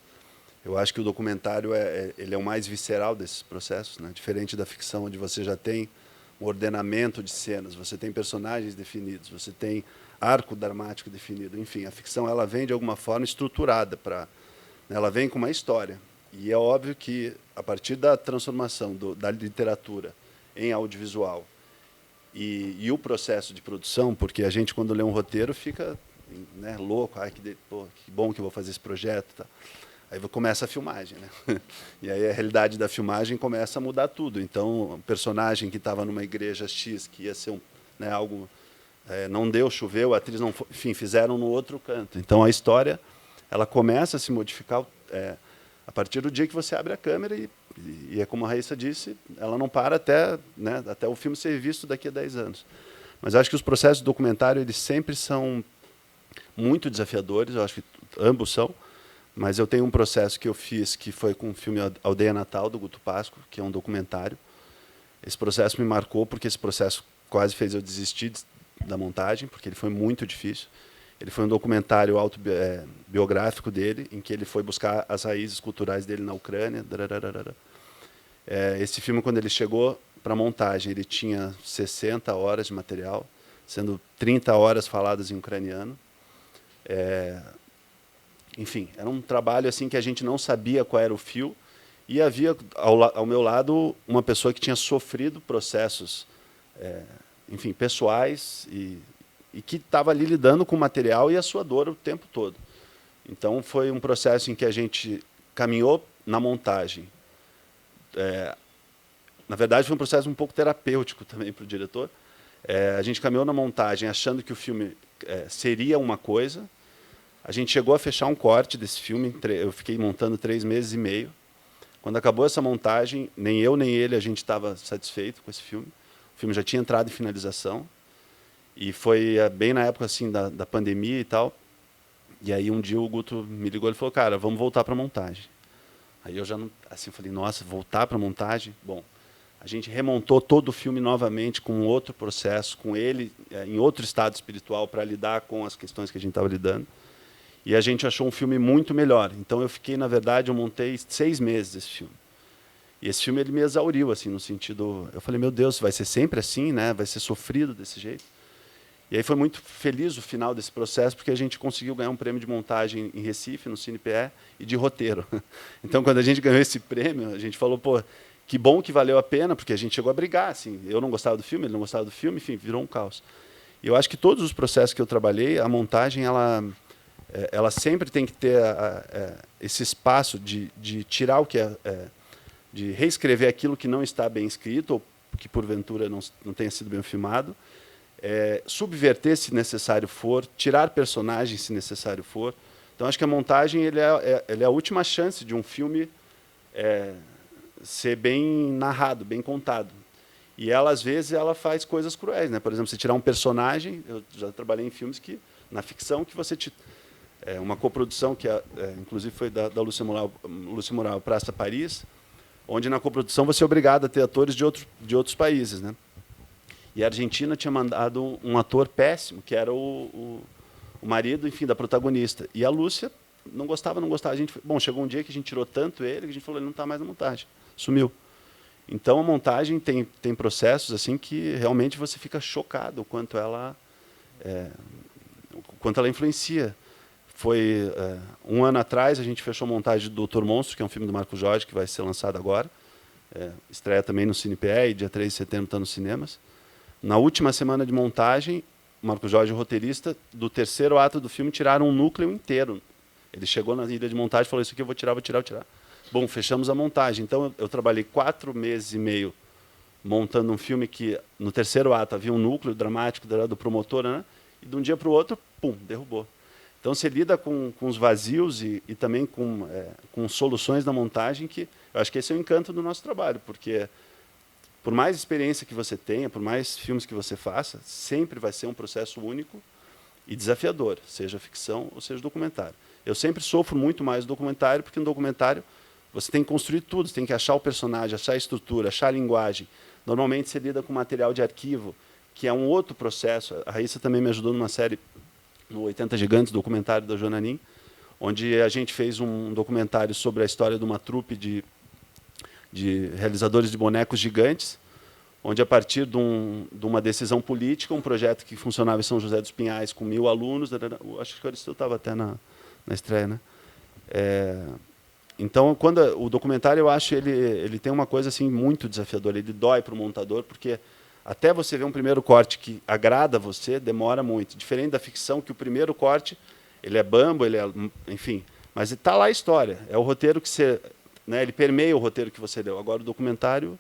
Eu acho que o documentário ele é o mais visceral desses processos, né? Diferente da ficção, onde você já tem um ordenamento de cenas, você tem personagens definidos, você tem arco dramático definido. Enfim, a ficção ela vem de alguma forma estruturada ela vem com uma história. E é óbvio que a partir da transformação da literatura em audiovisual e o processo de produção, porque a gente quando lê um roteiro fica, né, louco, que bom que eu vou fazer esse projeto, tá? Aí começa a filmagem, né? E aí a realidade da filmagem começa a mudar tudo. Então, o personagem que estava numa igreja X, que ia ser algo... não deu, choveu, a atriz não... Enfim, fizeram no outro canto. Então, a história ela começa a se modificar a partir do dia que você abre a câmera e é como a Raíssa disse, ela não para até o filme ser visto daqui a 10 anos. Mas eu acho que os processos do documentário eles sempre são muito desafiadores, eu acho que ambos são. Mas eu tenho um processo que eu fiz que foi com o filme Aldeia Natal, do Guto Pasco, que é um documentário. Esse processo me marcou porque esse processo quase fez eu desistir da montagem, porque ele foi muito difícil. Ele foi um documentário autobiográfico dele, em que ele foi buscar as raízes culturais dele na Ucrânia. Esse filme, quando ele chegou para a montagem, ele tinha 60 horas de material, sendo 30 horas faladas em ucraniano. Enfim, era um trabalho assim que a gente não sabia qual era o fio e havia ao meu lado uma pessoa que tinha sofrido processos, enfim, pessoais e que estava ali lidando com o material e a sua dor o tempo todo. Então foi um processo em que a gente caminhou na montagem. Na verdade foi um processo um pouco terapêutico também para o diretor. A gente caminhou na montagem achando que o filme seria uma coisa. A gente chegou a fechar um corte desse filme, eu fiquei montando 3 meses e meio. Quando acabou essa montagem, nem eu nem ele a gente estava satisfeito com esse filme. O filme já tinha entrado em finalização. E foi bem na época assim da pandemia e tal. E aí um dia o Guto me ligou e falou: cara, vamos voltar para a montagem. Aí eu já não, assim, falei: nossa, voltar para a montagem? Bom, a gente remontou todo o filme novamente com outro processo, com ele em outro estado espiritual para lidar com as questões que a gente estava lidando. E a gente achou um filme muito melhor. Então eu fiquei, na verdade, eu montei 6 meses esse filme. E esse filme ele me exauriu, assim, no sentido, eu falei: meu Deus, vai ser sempre assim, né? Vai ser sofrido desse jeito. E aí foi muito feliz o final desse processo, porque a gente conseguiu ganhar um prêmio de montagem em Recife, no CinePE, e de roteiro. Então, quando a gente ganhou esse prêmio, a gente falou: pô, que bom que valeu a pena, porque a gente chegou a brigar, assim. Eu não gostava do filme, ele não gostava do filme, enfim, virou um caos. E eu acho que todos os processos que eu trabalhei, a montagem, ela sempre tem que ter esse espaço de tirar o que de reescrever aquilo que não está bem escrito ou que porventura não tenha sido bem filmado, subverter se necessário for, tirar personagens se necessário for, Então, acho que a montagem ele é a última chance de um filme ser bem narrado, bem contado. E ela, às vezes, ela faz coisas cruéis, né? Por exemplo, você tirar um personagem, eu já trabalhei em filmes que, na ficção, que você uma coprodução que inclusive foi da Lúcia Moral Praça Paris, onde na coprodução você é obrigado a ter atores de outros países, né? E a Argentina tinha mandado um ator péssimo, que era o marido, enfim, da protagonista. E a Lúcia não gostava. Chegou um dia que a gente tirou tanto ele que a gente falou, ele não está mais na montagem, sumiu. Então a montagem tem processos assim que realmente você fica chocado o quanto ela influencia. Foi um ano atrás a gente fechou a montagem do Doutor Monstro, que é um filme do Marco Jorge que vai ser lançado agora. Estreia também no CinePE, dia 3 de setembro está nos cinemas. Na última semana de montagem, o Marco Jorge, o roteirista, do terceiro ato do filme, tiraram um núcleo inteiro. Ele chegou na ilha de montagem e falou, isso aqui eu vou tirar. Bom, fechamos a montagem. Então, eu trabalhei 4 meses e meio montando um filme que, no terceiro ato, havia um núcleo dramático do promotor, né? E de um dia para o outro, pum, derrubou. Então, você lida com os vazios e também com soluções na montagem, que eu acho que esse é o encanto do nosso trabalho, porque, por mais experiência que você tenha, por mais filmes que você faça, sempre vai ser um processo único e desafiador, seja ficção ou seja documentário. Eu sempre sofro muito mais no documentário, porque no documentário você tem que construir tudo, você tem que achar o personagem, achar a estrutura, achar a linguagem. Normalmente você lida com material de arquivo, que é um outro processo. A Raíssa também me ajudou numa série, no 80 Gigantes, documentário da Jonanin, onde a gente fez um documentário sobre a história de uma trupe de realizadores de bonecos gigantes, onde, a partir de uma decisão política, um projeto que funcionava em São José dos Pinhais com 1000 alunos, acho que o Aristeu estava até na estreia, né? Então, quando o documentário, eu acho, ele tem uma coisa assim muito desafiadora, ele dói para o montador, porque até você ver um primeiro corte que agrada você, demora muito. Diferente da ficção, que o primeiro corte, ele é bambo, enfim, mas está lá a história, é o roteiro que você, né, ele permeia o roteiro que você leu. Agora, o documentário,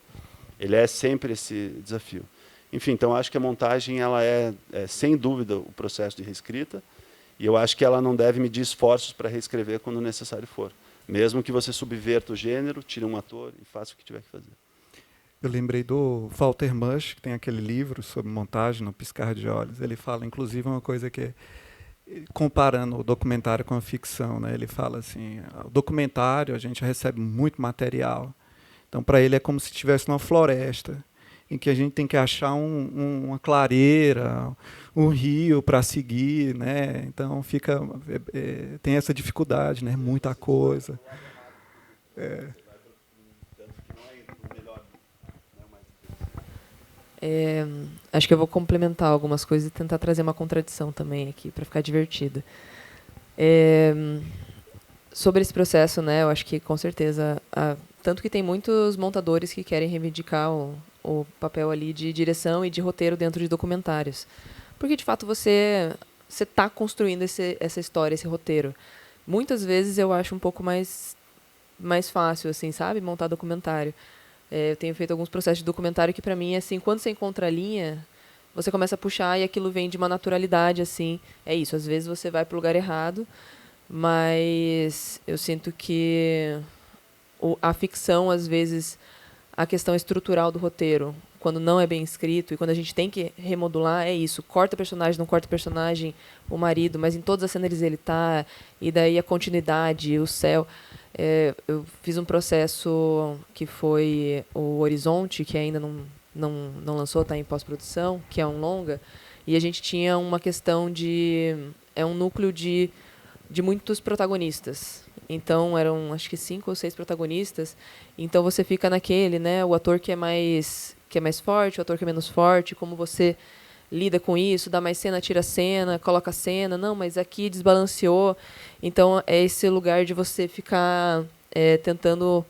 ele é sempre esse desafio. Enfim, então, eu acho que a montagem ela é, sem dúvida, o processo de reescrita, e eu acho que ela não deve medir esforços para reescrever quando necessário for. Mesmo que você subverta o gênero, tire um ator e faça o que tiver que fazer. Eu lembrei do Walter Mush, que tem aquele livro sobre montagem, No Piscar de Olhos. Ele fala, inclusive, uma coisa que, comparando o documentário com a ficção, né? Ele fala assim, o documentário, a gente recebe muito material. Então, para ele, é como se estivesse numa floresta, em que a gente tem que achar uma clareira, um rio para seguir, né? Então tem essa dificuldade, né? Muita coisa. Acho que eu vou complementar algumas coisas e tentar trazer uma contradição também aqui para ficar divertido. Sobre esse processo, né? Eu acho que com certeza, tanto que tem muitos montadores que querem reivindicar o papel ali de direção e de roteiro dentro de documentários. Porque, de fato, você está construindo essa história, esse roteiro. Muitas vezes eu acho um pouco mais fácil, assim, sabe? Montar documentário. Eu tenho feito alguns processos de documentário que, para mim, assim, quando você encontra a linha, você começa a puxar e aquilo vem de uma naturalidade, assim. É isso, às vezes você vai para o lugar errado, mas eu sinto que a ficção, às vezes, a questão estrutural do roteiro, quando não é bem escrito e quando a gente tem que remodular, é isso. Corta personagem, não corta personagem, o marido, mas em todas as cenas ele está, e daí a continuidade, o céu. Eu fiz um processo que foi o Horizonte, que ainda não lançou, está em pós-produção, que é um longa, e a gente tinha uma questão de... É um núcleo de muitos protagonistas. Então, eram, acho que 5 ou 6 protagonistas. Então, você fica naquele, né? O ator que é mais forte, o ator que é menos forte, como você lida com isso, dá mais cena, tira cena, coloca cena. Não, mas aqui desbalanceou. Então, é esse lugar de você ficar tentando...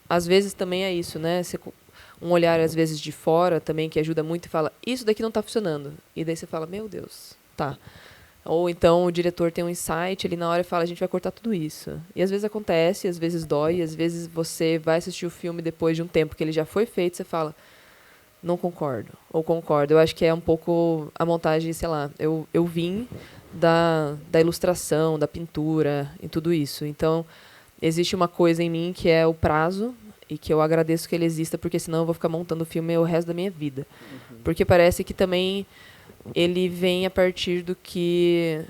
às vezes, também é isso, né? Um olhar, às vezes, de fora também, que ajuda muito, e fala, isso daqui não está funcionando. E daí você fala, meu Deus, tá. Ou então o diretor tem um insight ali na hora e fala, a gente vai cortar tudo isso. E às vezes acontece, às vezes dói, às vezes você vai assistir o filme depois de um tempo que ele já foi feito, você fala, não concordo, ou concordo. Eu acho que é um pouco a montagem, sei lá, eu vim da ilustração, da pintura e tudo isso. Então, existe uma coisa em mim que é o prazo e que eu agradeço que ele exista, porque senão eu vou ficar montando o filme o resto da minha vida. Porque parece que também ele vem a partir do que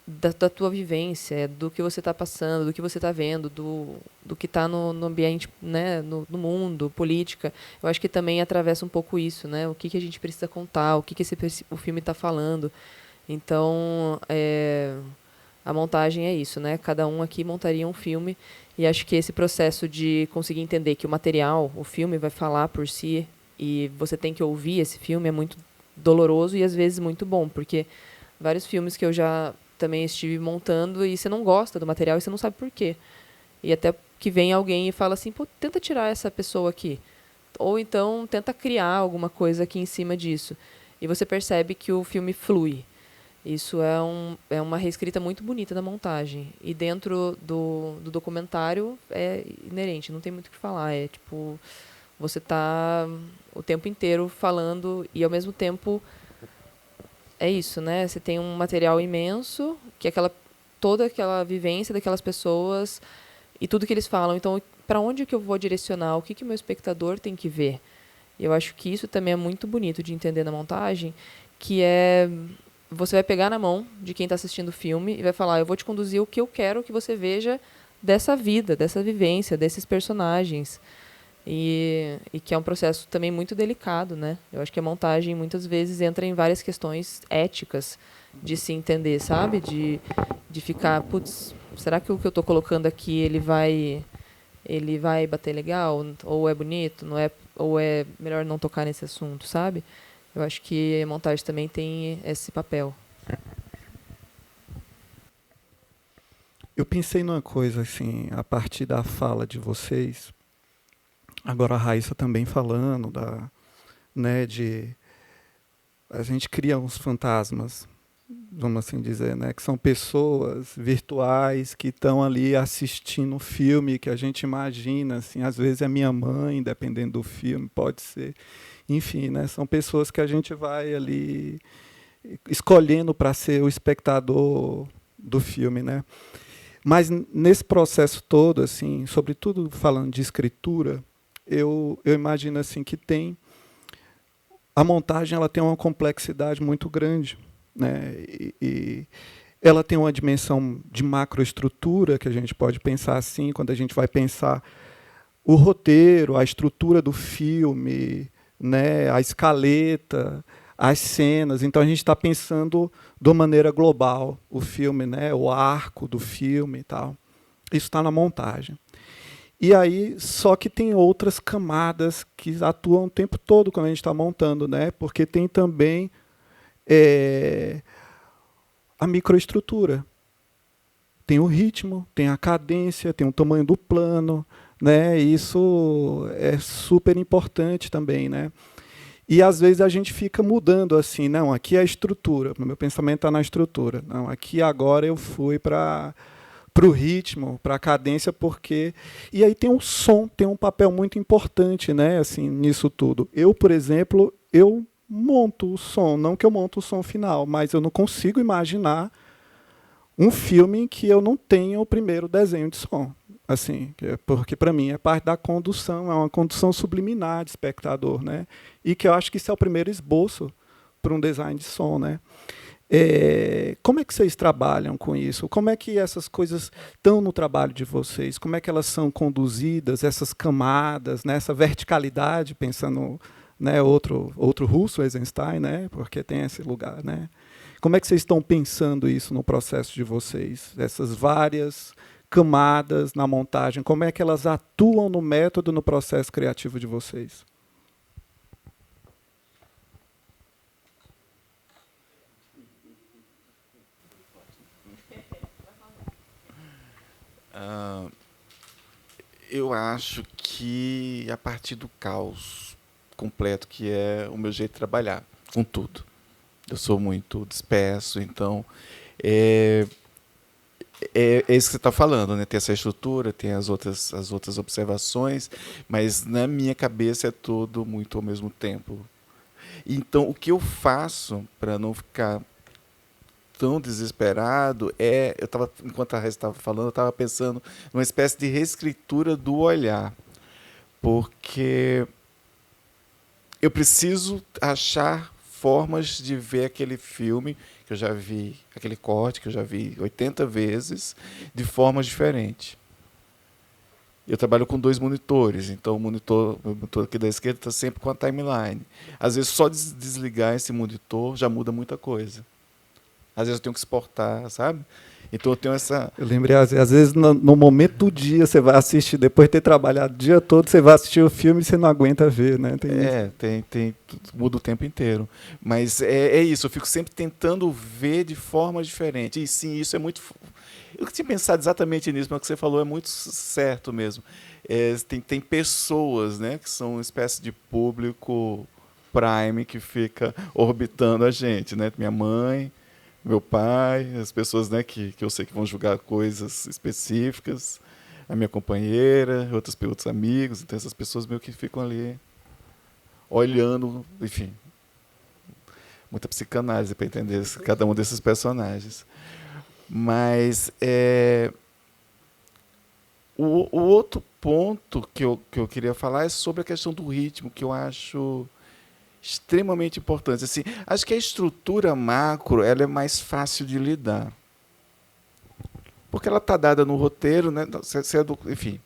da tua vivência, do que você está passando, do que você está vendo, do que está no ambiente, né, no mundo, política. Eu acho que também atravessa um pouco isso, né? O que a gente precisa contar, o que o filme está falando. Então, a montagem é isso, né? Cada um aqui montaria um filme, e acho que esse processo de conseguir entender que o material, o filme, vai falar por si, e você tem que ouvir esse filme, é muito doloroso e às vezes muito bom, porque vários filmes que eu já também estive montando e você não gosta do material e você não sabe por quê. E até que vem alguém e fala assim, pô, tenta tirar essa pessoa aqui. Ou então tenta criar alguma coisa aqui em cima disso. E você percebe que o filme flui. Isso é uma reescrita muito bonita da montagem. E dentro do documentário é inerente, não tem muito o que falar. É tipo, você está o tempo inteiro falando e ao mesmo tempo é isso, né? Você tem um material imenso, que é toda aquela vivência daquelas pessoas e tudo que eles falam. Então, para onde que eu vou direcionar? O que o meu espectador tem que ver? E eu acho que isso também é muito bonito de entender na montagem, que é você vai pegar na mão de quem está assistindo o filme e vai falar, eu vou te conduzir o que eu quero que você veja dessa vida, dessa vivência, desses personagens. E que é um processo também muito delicado, né? Eu acho que a montagem muitas vezes entra em várias questões éticas de se entender, sabe? De ficar, putz, será que o que eu estou colocando aqui ele vai bater legal? Ou é bonito? Não é? Ou é melhor não tocar nesse assunto, sabe? Eu acho que a montagem também tem esse papel. Eu pensei numa coisa assim, a partir da fala de vocês. Agora a Raíssa também falando né, a gente cria uns fantasmas, vamos assim dizer, né, que são pessoas virtuais que estão ali assistindo um filme que a gente imagina, assim, às vezes é minha mãe, dependendo do filme, pode ser, enfim, né, são pessoas que a gente vai ali escolhendo para ser o espectador do filme, né? Mas nesse processo todo, assim, sobretudo falando de escritura, eu imagino assim que a montagem ela tem uma complexidade muito grande, né? E ela tem uma dimensão de macroestrutura que a gente pode pensar assim quando a gente vai pensar o roteiro, a estrutura do filme, né? A escaleta, as cenas. Então a gente está pensando de uma maneira global o filme, né? O arco do filme e tal. Isso está na montagem. E aí, só que tem outras camadas que atuam o tempo todo quando a gente está montando, né? Porque tem também a microestrutura. Tem o ritmo, tem a cadência, tem o tamanho do plano, né? Isso é super importante também, né? E às vezes a gente fica mudando assim, não, aqui é a estrutura, o meu pensamento está na estrutura. Não, aqui agora eu fui para o ritmo, para a cadência, porque... E aí tem o som, tem um papel muito importante, né, assim, nisso tudo. Eu, por exemplo, eu monto o som, não que eu monto o som final, mas eu não consigo imaginar um filme em que eu não tenha o primeiro desenho de som. Assim, porque para mim é parte da condução, é uma condução subliminar de espectador, né? E que eu acho que isso é o primeiro esboço para um design de som, né? Como é que vocês trabalham com isso? Como é que essas coisas estão no trabalho de vocês? Como é que elas são conduzidas, essas camadas, né? Essa verticalidade, pensando, né, outro russo, Eisenstein, né? Porque tem esse lugar, né? Como é que vocês estão pensando isso no processo de vocês? Essas várias camadas na montagem, como é que elas atuam no método, no processo criativo de vocês? Eu acho que a partir do caos completo, que é o meu jeito de trabalhar, com tudo. Eu sou muito disperso, então é isso que você está falando, né? Tem essa estrutura, tem as outras observações, mas na minha cabeça é tudo muito ao mesmo tempo. Então, o que eu faço para não ficar tão desesperado enquanto a Raíssa estava falando, eu estava pensando numa espécie de reescritura do olhar, porque eu preciso achar formas de ver aquele filme que eu já vi, aquele corte que eu já vi 80 vezes, de formas diferentes. Eu trabalho com 2 monitores, então o monitor aqui da esquerda está sempre com a timeline. Às vezes, só desligar esse monitor já muda muita coisa. Às vezes eu tenho que exportar, sabe? Então eu tenho essa... Eu lembrei, às vezes, no momento do dia, você vai assistir, depois de ter trabalhado o dia todo, você vai assistir o filme e você não aguenta ver, né? Muda o tempo inteiro. Mas é isso, eu fico sempre tentando ver de forma diferente. E sim, isso é muito... Eu tinha pensado exatamente nisso, mas o que você falou é muito certo mesmo. Tem pessoas, né, que são uma espécie de público prime que fica orbitando a gente, né? Minha mãe, meu pai, as pessoas, né, que eu sei que vão julgar coisas específicas, a minha companheira, outros amigos, então essas pessoas meio que ficam ali olhando, enfim, muita psicanálise para entender cada um desses personagens. Mas o outro ponto que eu queria falar é sobre a questão do ritmo, que eu acho extremamente importante. Assim, acho que a estrutura macro ela é mais fácil de lidar, porque ela está dada no roteiro, né? Enfim,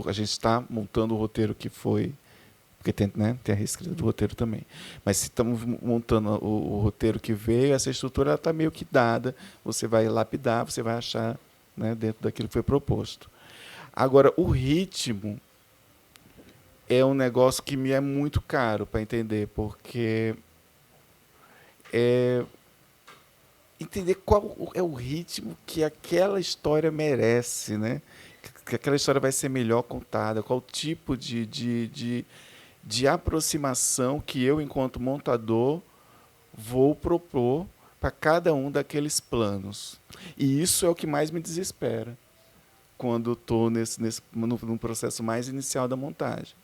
a gente está montando o roteiro que foi, porque tem a reescrita do roteiro também, mas se estamos montando o roteiro que veio, essa estrutura está meio que dada, você vai lapidar, você vai achar, né, dentro daquilo que foi proposto. Agora, o ritmo é um negócio que me é muito caro para entender, porque entender qual é o ritmo que aquela história merece, né? Que aquela história vai ser melhor contada, qual tipo de aproximação que eu, enquanto montador, vou propor para cada um daqueles planos. E isso é o que mais me desespera quando estou num processo mais inicial da montagem.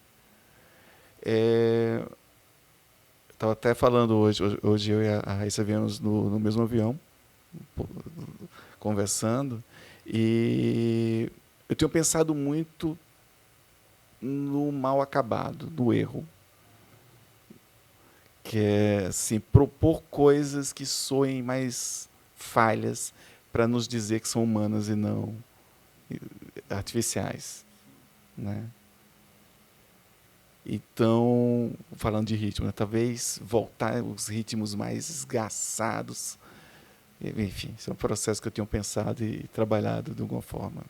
Estava até falando hoje eu e a Raíssa viemos no mesmo avião, conversando, e eu tenho pensado muito no mal acabado, no erro. Que é assim, propor coisas que soem mais falhas para nos dizer que são humanas e não artificiais, né? Então, falando de ritmo, né? Talvez voltar os ritmos mais esgaçados. Enfim, isso é um processo que eu tenho pensado e trabalhado de alguma forma.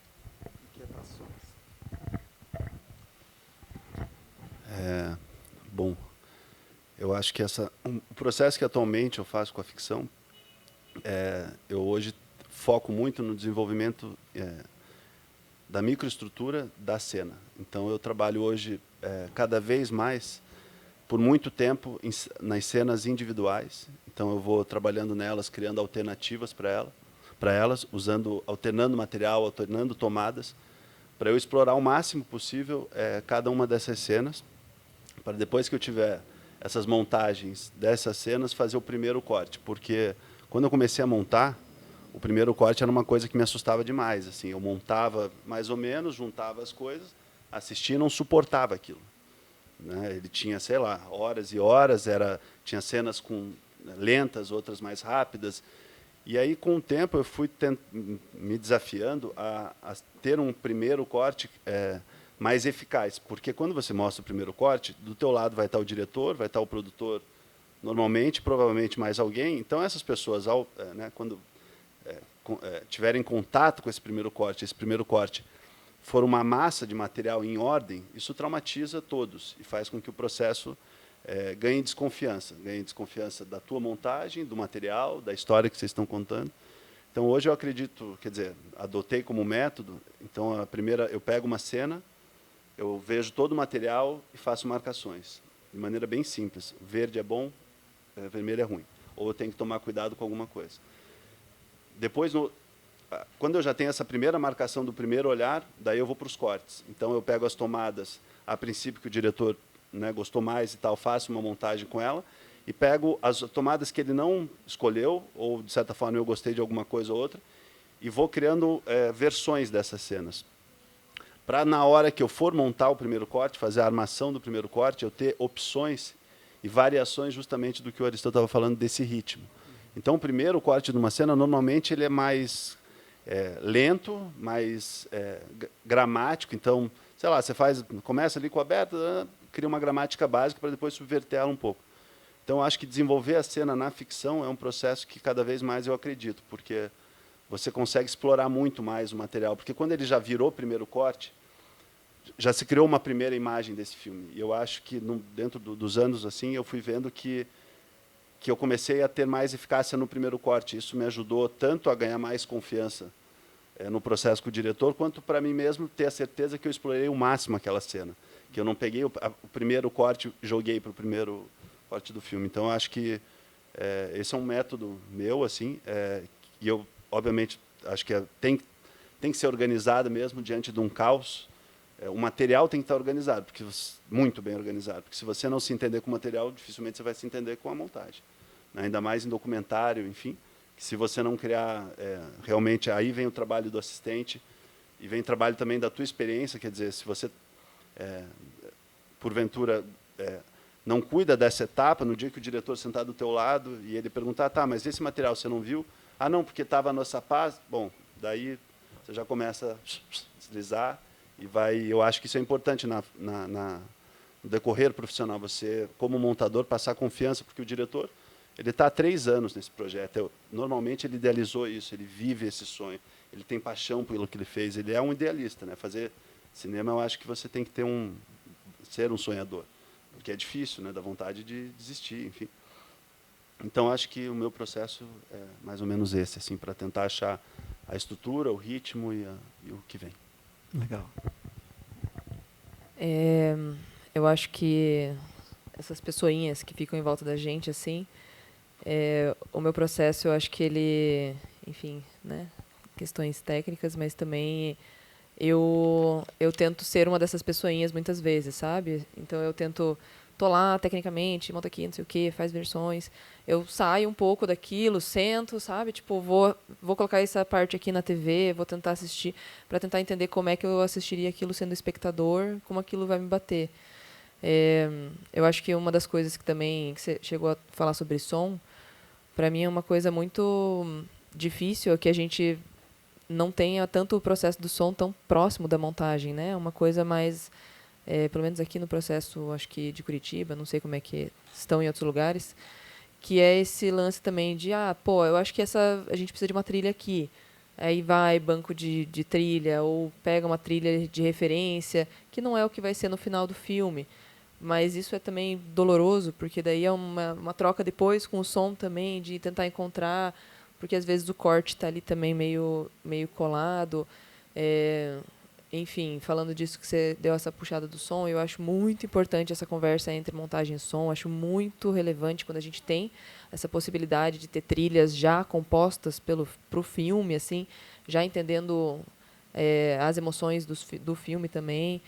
Bom, eu acho que o processo que atualmente eu faço com a ficção, eu hoje foco muito no desenvolvimento da microestrutura da cena. Então, eu trabalho hoje cada vez mais, por muito tempo, nas cenas individuais. Então, eu vou trabalhando nelas, criando alternativas para elas, alternando material, alternando tomadas, para eu explorar o máximo possível cada uma dessas cenas, para depois que eu tiver essas montagens dessas cenas, fazer o primeiro corte. Porque, quando eu comecei a montar, o primeiro corte era uma coisa que me assustava demais. Assim, eu montava mais ou menos, juntava as coisas, assistia e não suportava aquilo, né? Ele tinha, sei lá, horas e horas, tinha cenas lentas, outras mais rápidas. E aí, com o tempo, eu fui me desafiando a ter um primeiro corte mais eficaz. Porque, quando você mostra o primeiro corte, do teu lado vai estar o diretor, vai estar o produtor, normalmente, provavelmente mais alguém. Então, essas pessoas, quando tiverem contato com esse primeiro corte for uma massa de material em ordem, isso traumatiza todos e faz com que o processo ganhe desconfiança da tua montagem, do material, da história que vocês estão contando. Então, hoje eu acredito, adotei como método. Então, eu pego uma cena, eu vejo todo o material e faço marcações, de maneira bem simples. Verde é bom, vermelho é ruim. Ou eu tenho que tomar cuidado com alguma coisa. Depois, quando eu já tenho essa primeira marcação do primeiro olhar, daí eu vou para os cortes. Então, eu pego as tomadas, a princípio, que o diretor, né, gostou mais e tal, faço uma montagem com ela, e pego as tomadas que ele não escolheu, ou, de certa forma, eu gostei de alguma coisa ou outra, e vou criando versões dessas cenas. Para, na hora que eu for montar o primeiro corte, fazer a armação do primeiro corte, eu ter opções e variações justamente do que o Aristóteles estava falando desse ritmo. Então, o primeiro corte de uma cena, normalmente, ele é mais lento, mais gramático. Então, sei lá, você começa ali com a aberta, cria uma gramática básica para depois subverter ela um pouco. Então, acho que desenvolver a cena na ficção é um processo que cada vez mais eu acredito, porque você consegue explorar muito mais o material. Porque quando ele já virou o primeiro corte, já se criou uma primeira imagem desse filme. E eu acho que, dentro dos anos, assim, eu fui vendo que eu comecei a ter mais eficácia no primeiro corte. Isso me ajudou tanto a ganhar mais confiança no processo com o diretor, quanto para mim mesmo ter a certeza que eu explorei o máximo aquela cena. Que eu não peguei o primeiro corte e joguei para o primeiro corte do filme. Então, eu acho que esse é um método meu, assim, e eu, obviamente, acho que tem que ser organizado mesmo diante de um caos. O material tem que estar organizado, muito bem organizado, porque se você não se entender com o material, dificilmente você vai se entender com a montagem. Ainda mais em documentário, enfim, que se você não criar, realmente, aí vem o trabalho do assistente e vem o trabalho também da tua experiência, quer dizer, se você, porventura, não cuida dessa etapa, no dia que o diretor sentar do teu lado e ele perguntar, tá, mas esse material você não viu? Ah, não, porque estava a nossa paz. Bom, daí você já começa a deslizar. Eu acho que isso é importante no decorrer profissional, você, como montador, passar confiança, porque o diretor ele está há 3 anos nesse projeto. Normalmente, ele idealizou isso, ele vive esse sonho, ele tem paixão pelo que ele fez, ele é um idealista. Né? Fazer cinema, eu acho que você tem que ser um sonhador, porque é difícil, né? Dá vontade de desistir, enfim. Então, acho que o meu processo é mais ou menos esse, assim, para tentar achar a estrutura, o ritmo e o que vem. Legal. Eu acho que essas pessoinhas que ficam em volta da gente, assim, o meu processo, eu acho que ele, enfim, né, questões técnicas, mas também eu tento ser uma dessas pessoinhas muitas vezes, sabe? Então eu tento, tô lá tecnicamente, monta aqui, não sei o quê, faz versões. Eu saio um pouco daquilo, sento, sabe? Tipo, vou colocar essa parte aqui na TV, vou tentar assistir, para tentar entender como é que eu assistiria aquilo sendo espectador, como aquilo vai me bater. Eu acho que uma das coisas que também, que você chegou a falar sobre som, para mim é uma coisa muito difícil, que a gente não tenha tanto o processo do som tão próximo da montagem, né? Uma coisa mais, pelo menos aqui no processo, acho que de Curitiba, não sei como é que estão em outros lugares, que é esse lance também de, eu acho que a gente precisa de uma trilha aqui. Aí vai banco de trilha, ou pega uma trilha de referência, que não é o que vai ser no final do filme. Mas isso é também doloroso, porque daí é uma troca depois com o som também, de tentar encontrar, porque às vezes o corte está ali também meio colado. Enfim, falando disso que você deu essa puxada do som, eu acho muito importante essa conversa entre montagem e som, acho muito relevante quando a gente tem essa possibilidade de ter trilhas já compostas pro filme, assim, já entendendo as emoções do filme também,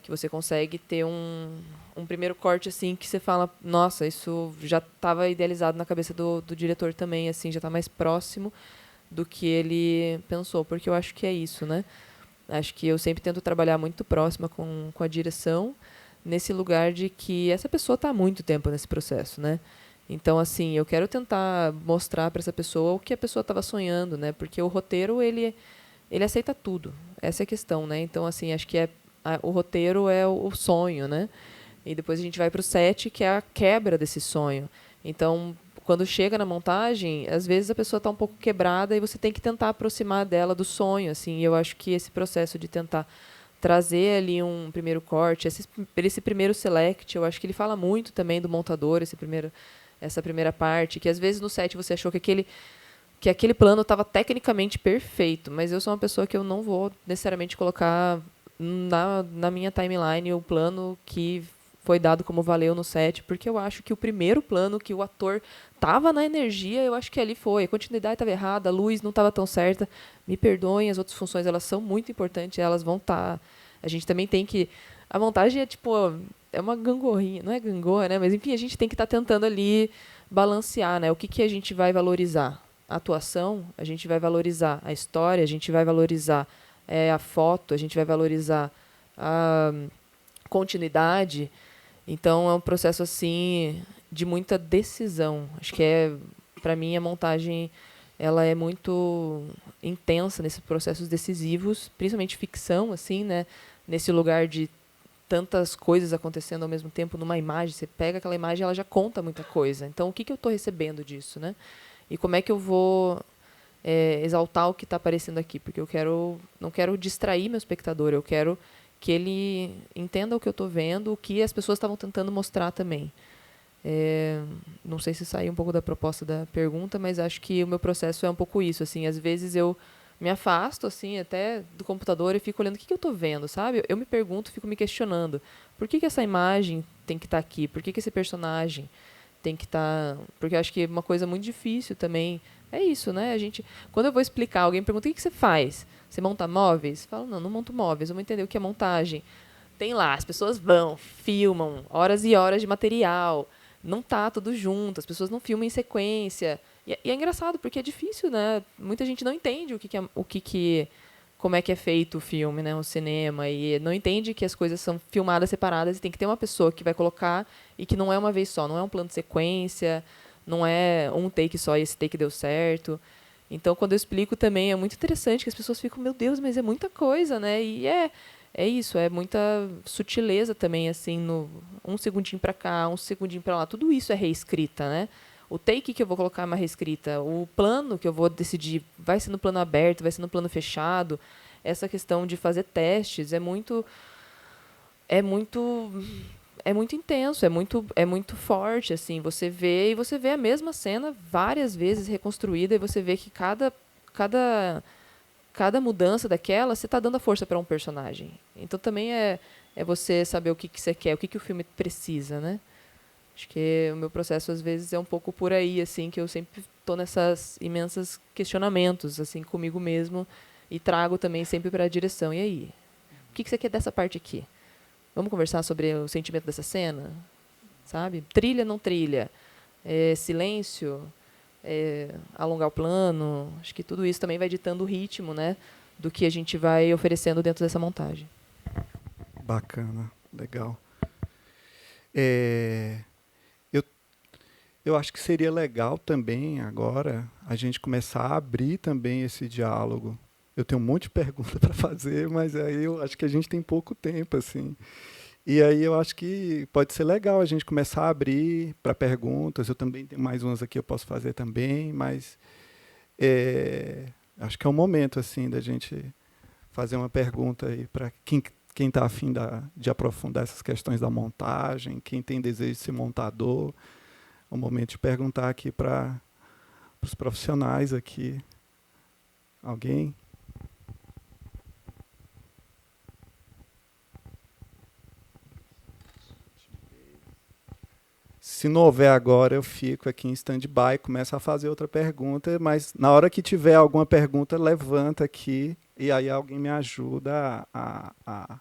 que você consegue ter um primeiro corte assim que você fala, nossa, isso já estava idealizado na cabeça do diretor também, assim, já está mais próximo do que ele pensou, porque eu acho que é isso, né? Acho que eu sempre tento trabalhar muito próxima com a direção, nesse lugar de que essa pessoa está há muito tempo nesse processo, né? Então, assim, eu quero tentar mostrar para essa pessoa o que a pessoa estava sonhando, né? Porque o roteiro, ele aceita tudo. Essa é a questão, né? Então, assim, acho que o roteiro é o sonho, né? E depois a gente vai para o set, que é a quebra desse sonho. Então, quando chega na montagem, às vezes a pessoa está um pouco quebrada e você tem que tentar aproximar dela do sonho, assim. E eu acho que esse processo de tentar trazer ali um primeiro corte, esse primeiro select, eu acho que ele fala muito também do montador, essa primeira parte, que às vezes no set você achou que aquele plano estava tecnicamente perfeito, mas eu sou uma pessoa que eu não vou necessariamente colocar na minha timeline o plano que foi dado como valeu no set, porque eu acho que o primeiro plano que o ator estava na energia, eu acho que ali foi. A continuidade estava errada, a luz não estava tão certa. Me perdoem, as outras funções elas são muito importantes, elas vão estar. A gente também tem que a montagem é tipo, é uma gangorrinha, não é gangorra, né? Mas enfim, a gente tem que estar tentando ali balancear, né? O que a gente vai valorizar? A atuação, a gente vai valorizar a história, a gente vai valorizar a foto, a gente vai valorizar a continuidade. Então é um processo assim de muita decisão. Acho que para mim a montagem ela é muito intensa nesses processos decisivos, principalmente ficção, assim, né? Nesse lugar de tantas coisas acontecendo ao mesmo tempo numa imagem. Você pega aquela imagem, ela já conta muita coisa. Então, o que eu estou recebendo disso, né? E como é que eu vou exaltar o que está aparecendo aqui? Porque eu não quero distrair meu espectador, eu quero que ele entenda o que eu estou vendo, o que as pessoas estavam tentando mostrar também. Não sei se saiu um pouco da proposta da pergunta, mas acho que o meu processo é um pouco isso. Assim, às vezes eu me afasto assim até do computador e fico olhando o que eu estou vendo, sabe? Eu me pergunto, fico me questionando. Por que essa imagem tem que estar aqui? Por que esse personagem tem que estar... Porque eu acho que uma coisa muito difícil também é isso, né? Quando eu vou explicar, alguém me pergunta, o que você faz? Você monta móveis? Eu falo, não monto móveis, eu vou entender o que é montagem. Tem lá, as pessoas vão, filmam, horas e horas de material, não tá tudo junto, as pessoas não filmam em sequência. E é engraçado, porque é difícil, né? Muita gente não entende como é que é feito o filme, né? O cinema, e não entende que as coisas são filmadas separadas e tem que ter uma pessoa que vai colocar e que não é uma vez só, não é um plano de sequência, não é um take só e esse take deu certo. Então, quando eu explico também, é muito interessante que as pessoas ficam, meu Deus, mas é muita coisa, né? E é isso, é muita sutileza também, assim, no um segundinho para cá, um segundinho para lá. Tudo isso é reescrita, né? O take que eu vou colocar é uma reescrita. O plano que eu vou decidir vai ser no plano aberto, vai ser no plano fechado. Essa questão de fazer testes é muito intenso, é muito forte, assim. Você vê a mesma cena várias vezes reconstruída e você vê que cada mudança daquela, você está dando a força para um personagem. Então também é você saber o que você quer, o que o filme precisa, né? Acho que o meu processo às vezes é um pouco por aí, assim, que eu sempre estou nessas imensos questionamentos, assim, comigo mesmo e trago também sempre para a direção. E aí, o que você quer dessa parte aqui? Vamos conversar sobre o sentimento dessa cena, sabe? Trilha, não trilha, silêncio, alongar o plano. Acho que tudo isso também vai ditando o ritmo, né, do que a gente vai oferecendo dentro dessa montagem. Bacana, legal. Eu acho que seria legal também agora a gente começar a abrir também esse diálogo. Eu tenho um monte de perguntas para fazer, mas aí eu acho que a gente tem pouco tempo, assim. E aí eu acho que pode ser legal a gente começar a abrir para perguntas. Eu também tenho mais umas aqui que eu posso fazer também, mas acho que é um momento assim da gente fazer uma pergunta aí para quem está afim de aprofundar essas questões da montagem, quem tem desejo de ser montador. É um momento de perguntar aqui para os profissionais aqui. Alguém? Se não houver agora, eu fico aqui em stand-by, começo a fazer outra pergunta, mas na hora que tiver alguma pergunta, levanta aqui e aí alguém me ajuda a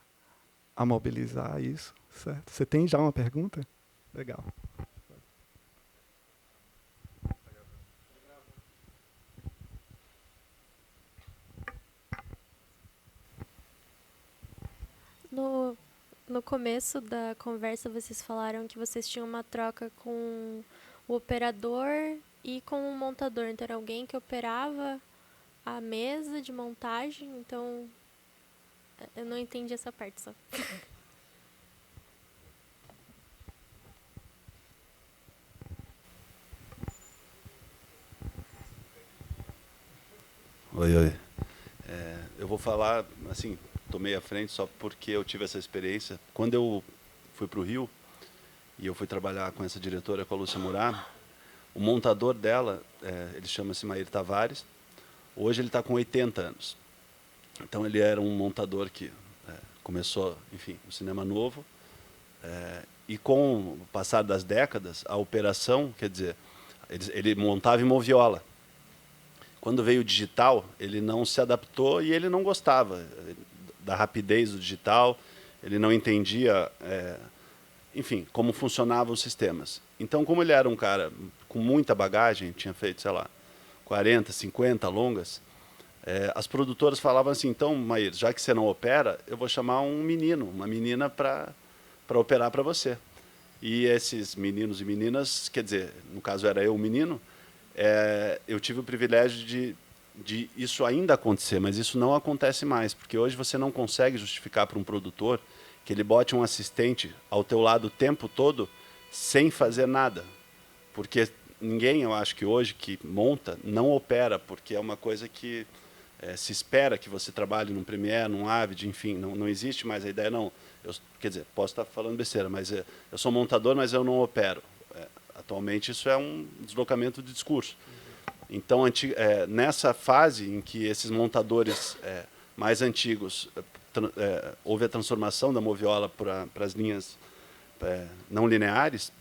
mobilizar isso, certo? Você tem já uma pergunta? Legal. No começo da conversa, vocês falaram que vocês tinham uma troca com o operador e com o montador. Então, era alguém que operava a mesa de montagem. Então, eu não entendi essa parte só. Oi. Eu vou falar, assim, tomei a frente só porque eu tive essa experiência. Quando eu fui para o Rio e eu fui trabalhar com essa diretora, com a Lúcia Murat, o montador dela, ele chama-se Maír Tavares, hoje ele está com 80 anos. Então ele era um montador que começou, enfim, o cinema novo, e com o passar das décadas, a operação, quer dizer, ele montava em moviola. Quando veio o digital, ele não se adaptou e ele não gostava da rapidez do digital. ele não entendia, enfim, como funcionavam os sistemas. Então, como ele era um cara com muita bagagem, tinha feito, sei lá, 40, 50 longas, as produtoras falavam assim, então, Maír, já que você não opera, eu vou chamar um menino, uma menina para operar para você. E esses meninos e meninas, quer dizer, no caso era eu o menino, eu tive o privilégio de isso ainda acontecer, mas isso não acontece mais, porque hoje você não consegue justificar para um produtor que ele bote um assistente ao teu lado o tempo todo sem fazer nada. Porque ninguém, eu acho que hoje, que monta, não opera, porque é uma coisa que se espera que você trabalhe num Premiere, num Avid, enfim, não existe mais a ideia, não. Quer dizer, posso estar falando besteira, mas eu sou montador, mas eu não opero. Atualmente isso é um deslocamento de discurso. Então, nessa fase em que esses montadores mais antigos, houve a transformação da moviola para as linhas não lineares,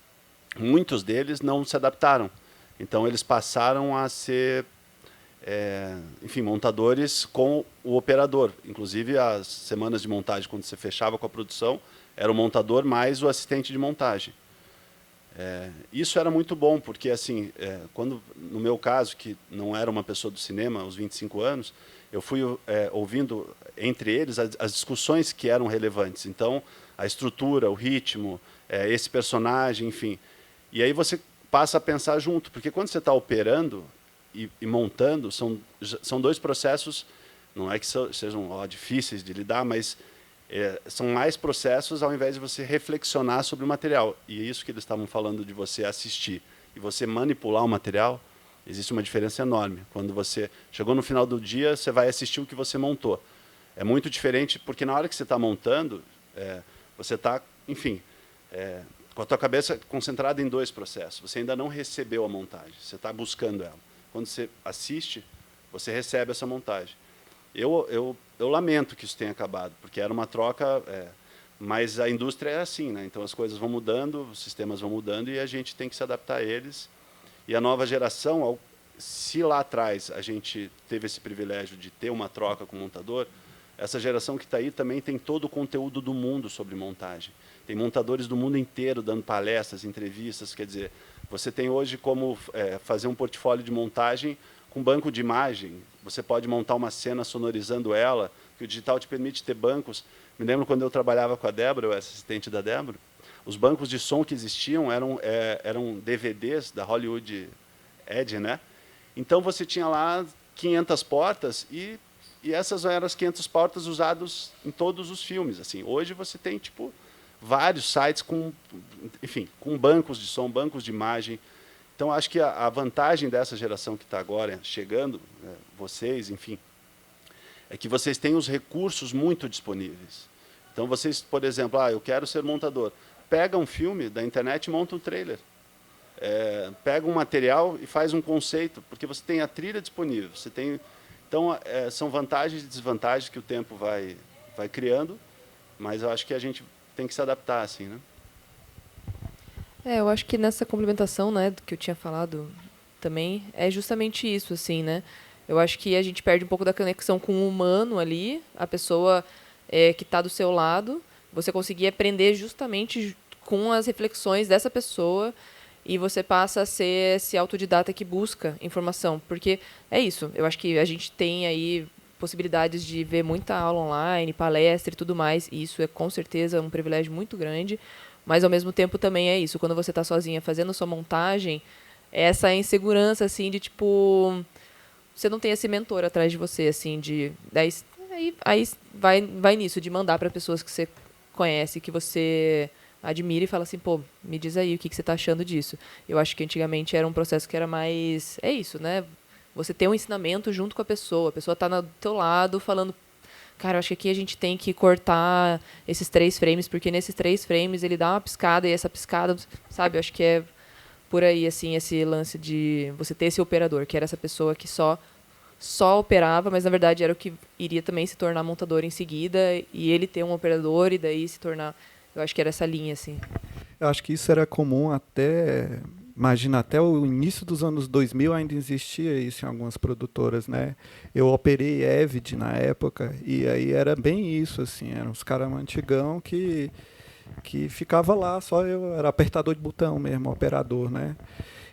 muitos deles não se adaptaram. Então, eles passaram a ser, enfim, montadores com o operador. Inclusive, as semanas de montagem, quando você fechava com a produção, era o montador mais o assistente de montagem. Isso era muito bom, porque, assim, quando, no meu caso, que não era uma pessoa do cinema, aos 25 anos, eu fui ouvindo, entre eles, as discussões que eram relevantes. Então, a estrutura, o ritmo, esse personagem, enfim. E aí você passa a pensar junto, porque quando você está operando e montando, são dois processos, não é que sejam difíceis de lidar, mas são mais processos ao invés de você reflexionar sobre o material. E é isso que eles estavam falando de você assistir e você manipular o material, existe uma diferença enorme. Quando você chegou no final do dia, você vai assistir o que você montou. É muito diferente, porque na hora que você está montando, você está, enfim, com a tua cabeça concentrada em dois processos. Você ainda não recebeu a montagem, você está buscando ela. Quando você assiste, você recebe essa montagem. Eu lamento que isso tenha acabado, porque era uma troca, mas a indústria é assim, né? Então as coisas vão mudando, os sistemas vão mudando e a gente tem que se adaptar a eles. E a nova geração, se lá atrás a gente teve esse privilégio de ter uma troca com o montador, essa geração que está aí também tem todo o conteúdo do mundo sobre montagem. Tem montadores do mundo inteiro dando palestras, entrevistas, quer dizer, você tem hoje como fazer um portfólio de montagem com banco de imagem. Você pode montar uma cena sonorizando ela, que o digital te permite ter bancos. Me lembro quando eu trabalhava com a Débora, eu era assistente da Débora, os bancos de som que existiam eram DVDs da Hollywood Edge, né? Então você tinha lá 500 portas e essas eram as 500 portas usadas em todos os filmes. Assim, hoje você tem tipo vários sites com, enfim, com bancos de som, bancos de imagem. Então acho que a vantagem dessa geração que está agora chegando, vocês, enfim, é que vocês têm os recursos muito disponíveis. Então vocês, por exemplo, eu quero ser montador. Pega um filme da internet e monta um trailer. Pega um material e faz um conceito, porque você tem a trilha disponível. Você tem, então, são vantagens e desvantagens que o tempo vai criando, mas eu acho que a gente tem que se adaptar, assim, né? Eu acho que nessa complementação, né, do que eu tinha falado também, é justamente isso, assim, né? Eu acho que a gente perde um pouco da conexão com o humano ali, a pessoa que está do seu lado, você conseguir aprender justamente com as reflexões dessa pessoa e você passa a ser esse autodidata que busca informação. Porque é isso, eu acho que a gente tem aí possibilidades de ver muita aula online, palestra e tudo mais, e isso é com certeza um privilégio muito grande, mas ao mesmo tempo também é isso, quando você está sozinha fazendo sua montagem, essa insegurança, assim, de tipo, você não tem esse mentor atrás de você, assim, aí vai nisso, de mandar para pessoas que você conhece, que você admira e fala assim, pô, me diz aí o que você está achando disso. Eu acho que antigamente era um processo que era mais, é isso, né? Você tem um ensinamento junto com a pessoa está do teu lado falando, cara, eu acho que aqui a gente tem que cortar esses 3 frames, porque nesses 3 frames ele dá uma piscada e essa piscada, sabe, eu acho que é por aí, assim, esse lance de você ter esse operador, que era essa pessoa que só operava, mas na verdade era o que iria também se tornar montador em seguida, e ele ter um operador e daí se tornar, eu acho que era essa linha, assim. Eu acho que isso era comum até imagina, até o início dos anos 2000 ainda existia isso em algumas produtoras, né? Eu operei Evid na época, e aí era bem isso, assim, eram uns caras antigão que ficava lá, só eu era apertador de botão mesmo, operador, né?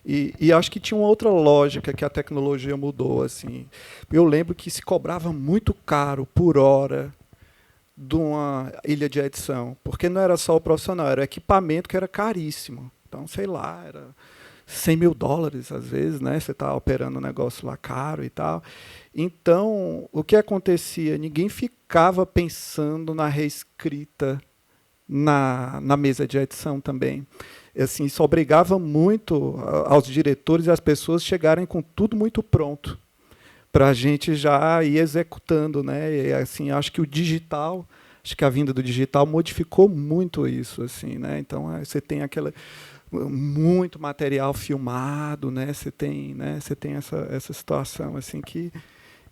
E acho que tinha uma outra lógica que a tecnologia mudou, assim. Eu lembro que se cobrava muito caro por hora de uma ilha de edição, porque não era só o profissional, era o equipamento que era caríssimo. Então, sei lá, era $100 mil às vezes, né? Você está operando um negócio lá caro e tal. Então, o que acontecia? Ninguém ficava pensando na reescrita na mesa de edição também. Assim, isso obrigava muito aos diretores e às pessoas chegarem com tudo muito pronto para a gente já ir executando, né? E, assim, acho que o digital, acho que a vinda do digital modificou muito isso, assim, né? Então você tem aquela muito material filmado, né? Você tem essa situação assim que,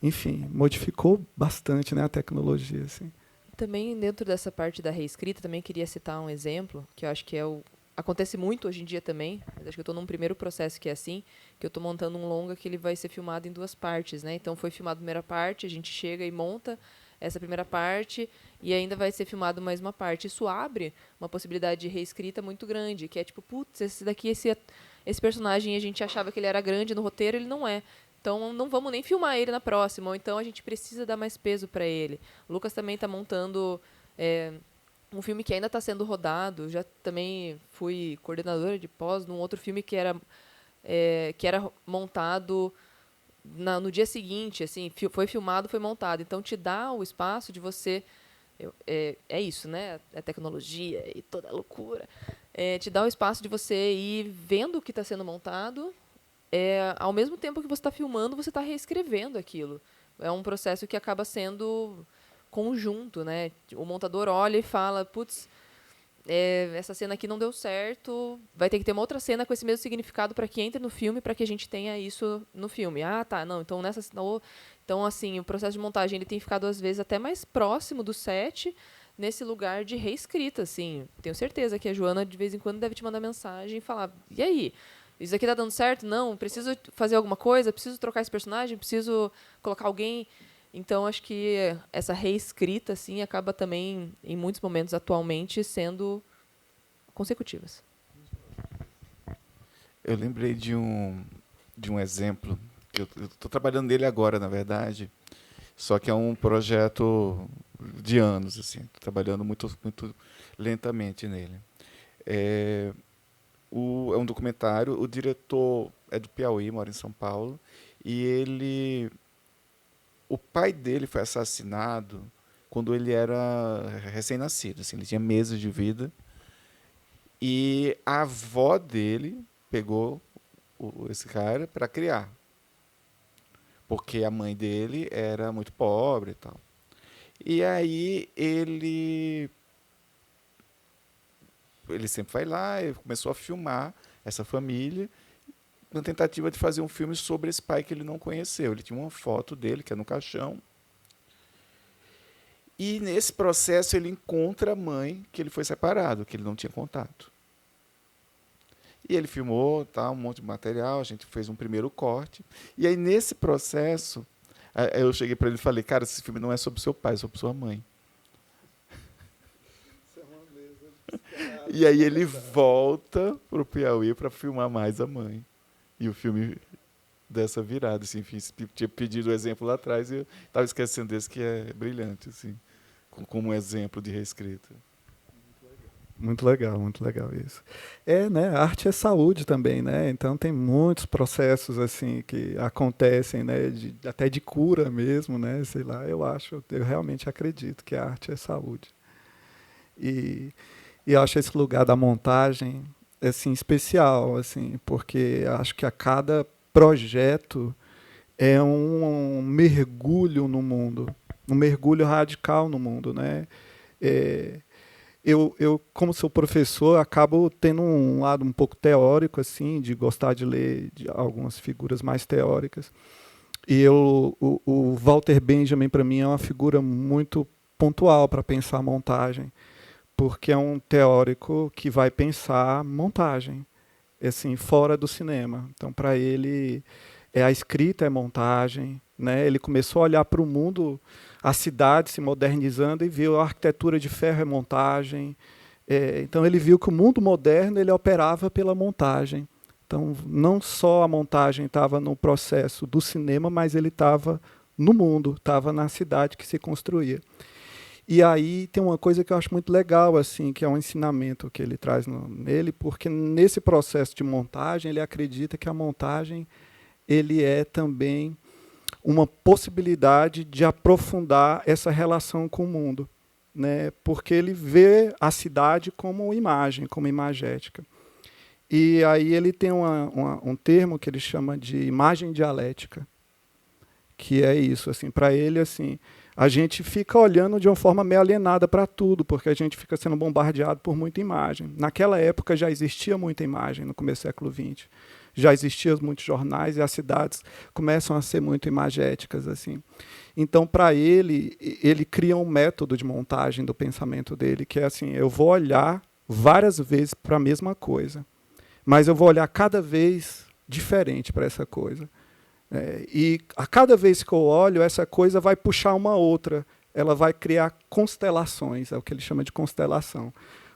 enfim, modificou bastante, né, a tecnologia, assim. Também dentro dessa parte da reescrita, também queria citar um exemplo, que eu acho que acontece muito hoje em dia também, mas acho que eu estou num primeiro processo que é assim, que eu estou montando um longa que ele vai ser filmado em 2 partes, né? Então foi filmado a primeira parte, a gente chega e monta essa primeira parte e ainda vai ser filmado mais uma parte. Isso abre uma possibilidade de reescrita muito grande, que é tipo, putz, esse personagem a gente achava que ele era grande no roteiro, ele não é. Então, não vamos nem filmar ele na próxima. Ou então, a gente precisa dar mais peso para ele. O Lucas também está montando um filme que ainda está sendo rodado. Já também fui coordenadora de pós num outro filme que era montado no dia seguinte. Assim, foi filmado, foi montado. Então, te dá o espaço de você... É isso, né? A tecnologia e toda a loucura. Te dá o espaço de você ir vendo o que está sendo montado... ao mesmo tempo que você está filmando, você está reescrevendo aquilo. É um processo que acaba sendo conjunto, né? O montador olha e fala, putz, essa cena aqui não deu certo, vai ter que ter uma outra cena com esse mesmo significado para que entre no filme, para que a gente tenha isso no filme. Ah, tá, não, então então assim, o processo de montagem ele tem ficado às vezes até mais próximo do set, nesse lugar de reescrita, assim. Tenho certeza que a Joana de vez em quando deve te mandar mensagem e falar, e aí? Isso aqui tá dando certo? Não, preciso fazer alguma coisa, preciso trocar esse personagem, preciso colocar alguém. Então, acho que essa reescrita assim, acaba também, em muitos momentos atualmente, sendo consecutivas. Eu lembrei de um exemplo, que eu estou trabalhando nele agora, na verdade, só que é um projeto de anos, assim, tô trabalhando muito, muito lentamente nele. É um documentário, o diretor é do Piauí, mora em São Paulo, e o pai dele foi assassinado quando ele era recém-nascido, assim, ele tinha meses de vida, e a avó dele pegou esse cara para criar, porque a mãe dele era muito pobre e tal. E aí ele sempre vai lá e começou a filmar essa família na tentativa de fazer um filme sobre esse pai que ele não conheceu. Ele tinha uma foto dele, que é no caixão. E, nesse processo, ele encontra a mãe que ele foi separado, que ele não tinha contato. E ele filmou, tá, um monte de material, a gente fez um primeiro corte. E aí, nesse processo, eu cheguei para ele e falei, cara, esse filme não é sobre seu pai, é sobre sua mãe. E aí ele volta para o Piauí para filmar mais a mãe. E o filme dessa virada, assim, enfim, tinha pedido o exemplo lá atrás e eu estava esquecendo desse que é brilhante, assim, como um exemplo de reescrita. Muito legal isso. Né? Arte é saúde também, né? Então tem muitos processos assim que acontecem, né? Até de cura mesmo, né? Sei lá, eu realmente acredito que a arte é saúde. E eu acho esse lugar da montagem assim especial, assim, porque acho que a cada projeto é um mergulho no mundo, um mergulho radical no mundo, né? Eu, como sou professor, acabo tendo um lado um pouco teórico, assim, de gostar de ler de algumas figuras mais teóricas. E o Walter Benjamin, para mim, é uma figura muito pontual para pensar a montagem, porque é um teórico que vai pensar montagem. assim, fora do cinema. Então, para ele, a escrita é montagem, né? Ele começou a olhar para o mundo, a cidade se modernizando e viu a arquitetura de ferro é montagem. Então, ele viu que o mundo moderno ele operava pela montagem. Então, não só a montagem estava no processo do cinema, mas ele estava no mundo, estava na cidade que se construía. E aí tem uma coisa que eu acho muito legal, assim, que é um ensinamento que ele traz nele, porque nesse processo de montagem, ele acredita que a montagem ele é também uma possibilidade de aprofundar essa relação com o mundo, né? Porque ele vê a cidade como imagem, como imagética. E aí ele tem um termo que ele chama de imagem dialética, que é isso, assim, para ele, assim, a gente fica olhando de uma forma meio alienada para tudo, porque a gente fica sendo bombardeado por muita imagem. Naquela época já existia muita imagem, no começo do século XX. Já existiam muitos jornais e as cidades começam a ser muito imagéticas, assim. Então, para ele cria um método de montagem do pensamento dele, que é assim, eu vou olhar várias vezes para a mesma coisa, mas eu vou olhar cada vez diferente para essa coisa. E a cada vez que eu olho, essa coisa vai puxar uma outra. Ela vai criar constelações, é o que ele chama de constelação.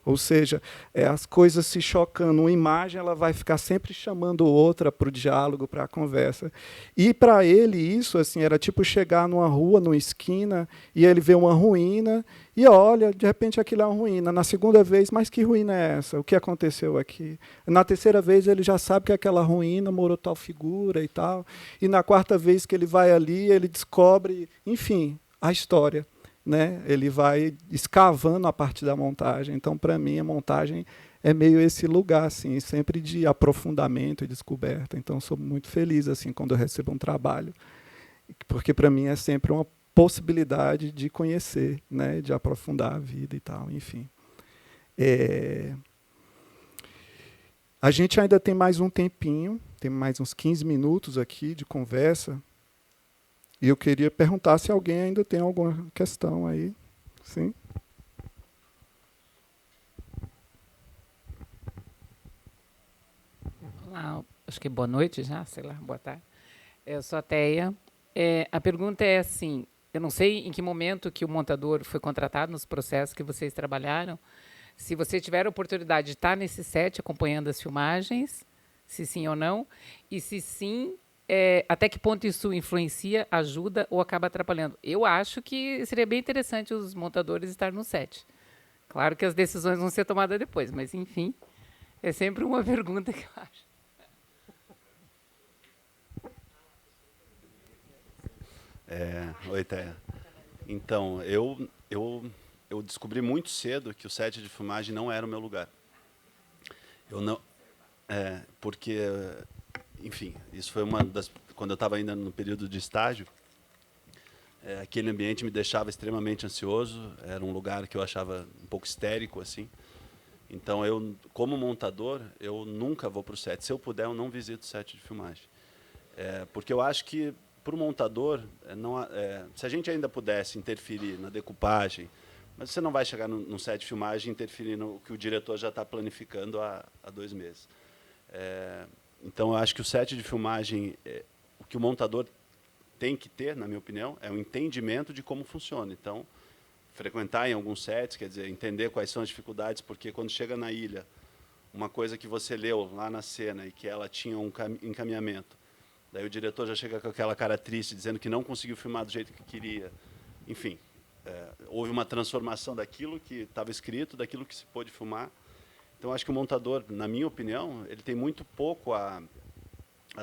Ou seja, as coisas se chocando. Uma imagem ela vai ficar sempre chamando outra para o diálogo, para a conversa. E para ele isso assim, era tipo chegar numa rua, numa esquina, e ele vê uma ruína, e olha, de repente aquilo é uma ruína. Na segunda vez, mas que ruína é essa? O que aconteceu aqui? Na terceira vez ele já sabe que aquela ruína morou tal figura e tal. E na quarta vez que ele vai ali, ele descobre, enfim, a história. Né? Ele vai escavando a partir da montagem. Então, para mim, a montagem é meio esse lugar, assim, sempre de aprofundamento e descoberta. Então, sou muito feliz assim quando eu recebo um trabalho, porque para mim é sempre uma possibilidade de conhecer, né? De aprofundar a vida e tal, enfim. A gente ainda tem mais um tempinho, tem mais uns 15 minutos aqui de conversa. E eu queria perguntar se alguém ainda tem alguma questão aí. Sim? Olá, acho que boa noite já, sei lá, boa tarde. Eu sou a Teia. A pergunta é assim, eu não sei em que momento que o montador foi contratado nos processos que vocês trabalharam, se você tiver a oportunidade de estar nesse set acompanhando as filmagens, se sim ou não, e se sim, até que ponto isso influencia, ajuda ou acaba atrapalhando. Eu acho que seria bem interessante os montadores estar no set. Claro que as decisões vão ser tomadas depois, mas, enfim, é sempre uma pergunta que eu acho. Oi, Teia. Então, eu descobri muito cedo que o set de filmagem não era o meu lugar. Eu não... porque... Enfim, isso foi uma das... Quando eu estava ainda no período de estágio, aquele ambiente me deixava extremamente ansioso, era um lugar que eu achava um pouco histérico, assim. Então, eu, como montador, eu nunca vou para o set. Se eu puder, eu não visito o set de filmagem. Porque eu acho que, para o montador, se a gente ainda pudesse interferir na decupagem, mas você não vai chegar num set de filmagem e interferir no que o diretor já está planificando há 2 meses. Então, eu acho que o set de filmagem, o que o montador tem que ter, na minha opinião, é um entendimento de como funciona. Então, frequentar em alguns sets, quer dizer, entender quais são as dificuldades, porque quando chega na ilha, uma coisa que você leu lá na cena e que ela tinha um encaminhamento, daí o diretor já chega com aquela cara triste, dizendo que não conseguiu filmar do jeito que queria. Enfim, houve uma transformação daquilo que estava escrito, daquilo que se pôde filmar. Então, acho que o montador, na minha opinião, ele tem muito pouco a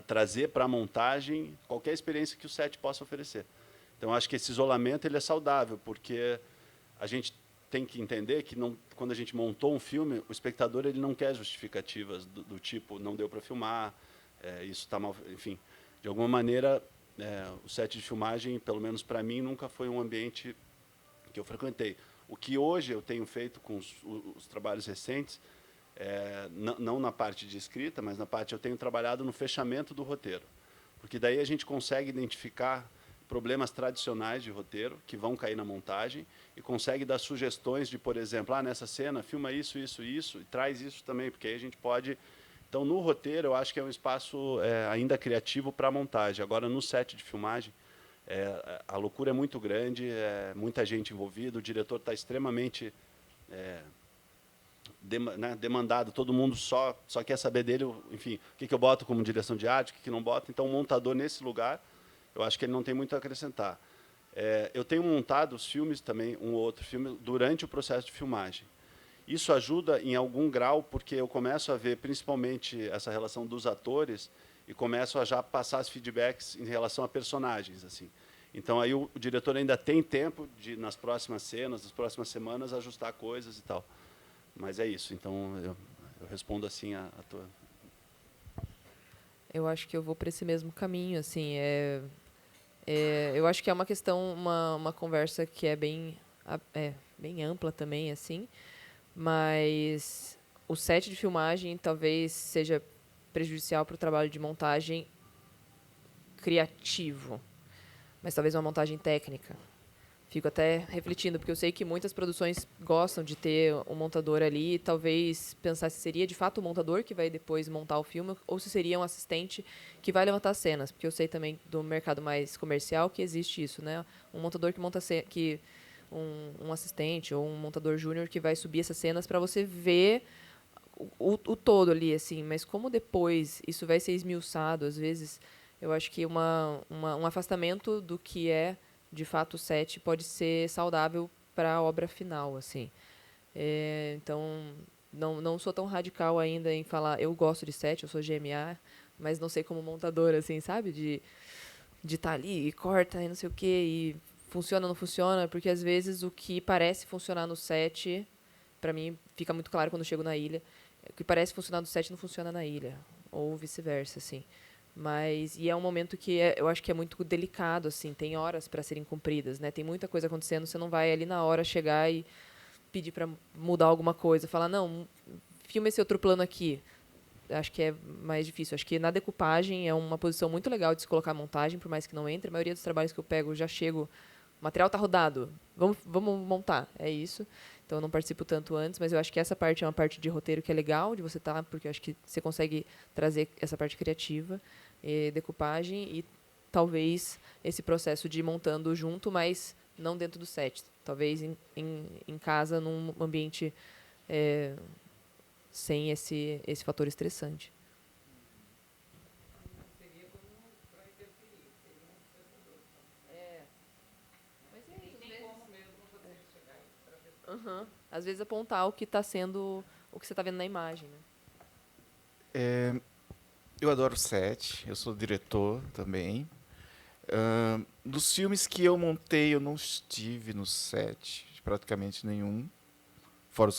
trazer para a montagem qualquer experiência que o set possa oferecer. Então, acho que esse isolamento ele é saudável, porque a gente tem que entender que quando a gente montou um filme, o espectador ele não quer justificativas do tipo, não deu para filmar, isso está mal... Enfim, de alguma maneira, o set de filmagem, pelo menos para mim, nunca foi um ambiente que eu frequentei. O que hoje eu tenho feito com os trabalhos recentes, não na parte de escrita, mas na parte eu tenho trabalhado no fechamento do roteiro, porque daí a gente consegue identificar problemas tradicionais de roteiro que vão cair na montagem e consegue dar sugestões de, por exemplo, nessa cena filma isso, isso, isso e traz isso também, porque aí a gente pode Então, no roteiro, eu acho que é um espaço ainda criativo para a montagem. Agora, no set de filmagem, a loucura é muito grande, muita gente envolvida, o diretor está extremamente demandado, todo mundo só quer saber dele, enfim, o que eu boto como direção de arte, o que não boto. Então, o montador, nesse lugar, eu acho que ele não tem muito a acrescentar. Eu tenho montado os filmes também, um ou outro filme, durante o processo de filmagem. Isso ajuda em algum grau, porque eu começo a ver, principalmente, essa relação dos atores e começo a já passar os feedbacks em relação a personagens, assim. Então, aí o diretor ainda tem tempo de, nas próximas cenas, nas próximas semanas, ajustar coisas e tal. Mas é isso. Então, eu respondo assim a tua... Eu acho que eu vou para esse mesmo caminho, assim. Eu acho que é uma questão, uma conversa que é bem ampla também, assim. Mas o set de filmagem talvez seja prejudicial para o trabalho de montagem criativo, mas talvez uma montagem técnica. Fico até refletindo, porque eu sei que muitas produções gostam de ter um montador ali, e talvez pensar se seria de fato o montador que vai depois montar o filme ou se seria um assistente que vai levantar as cenas, porque eu sei também do mercado mais comercial que existe isso, né? Um montador que monta um assistente ou um montador júnior que vai subir essas cenas para você ver o todo ali, assim. Mas como depois isso vai ser esmiuçado, às vezes, eu acho que um afastamento do que é, de fato, o set pode ser saudável para a obra final, assim. Então, não sou tão radical ainda em falar, eu gosto de set, eu sou GMA, mas não sei como montadora, assim, sabe? De estar ali e corta e não sei o quê, e funciona ou não funciona, porque às vezes o que parece funcionar no set, para mim fica muito claro quando eu chego na ilha, o que parece funcionar no set não funciona na ilha, ou vice-versa, assim. E é um momento que eu acho que é muito delicado, assim, tem horas para serem cumpridas, né? Tem muita coisa acontecendo, você não vai ali na hora chegar e pedir para mudar alguma coisa, falar, não, filma esse outro plano aqui. Acho que é mais difícil. Acho que na decupagem é uma posição muito legal de se colocar a montagem, por mais que não entre. A maioria dos trabalhos que eu pego, já chego, o material está rodado, vamos montar, é isso. Então, eu não participo tanto antes, mas eu acho que essa parte é uma parte de roteiro que é legal de você estar, porque eu acho que você consegue trazer essa parte criativa, decupagem e talvez esse processo de ir montando junto, mas não dentro do set. Talvez em casa, num ambiente sem esse fator estressante. Uhum. Às vezes apontar o que está sendo, o que você está vendo na imagem, né? Eu adoro set, eu sou diretor também. Dos filmes que eu montei, eu não estive no set, praticamente nenhum, fora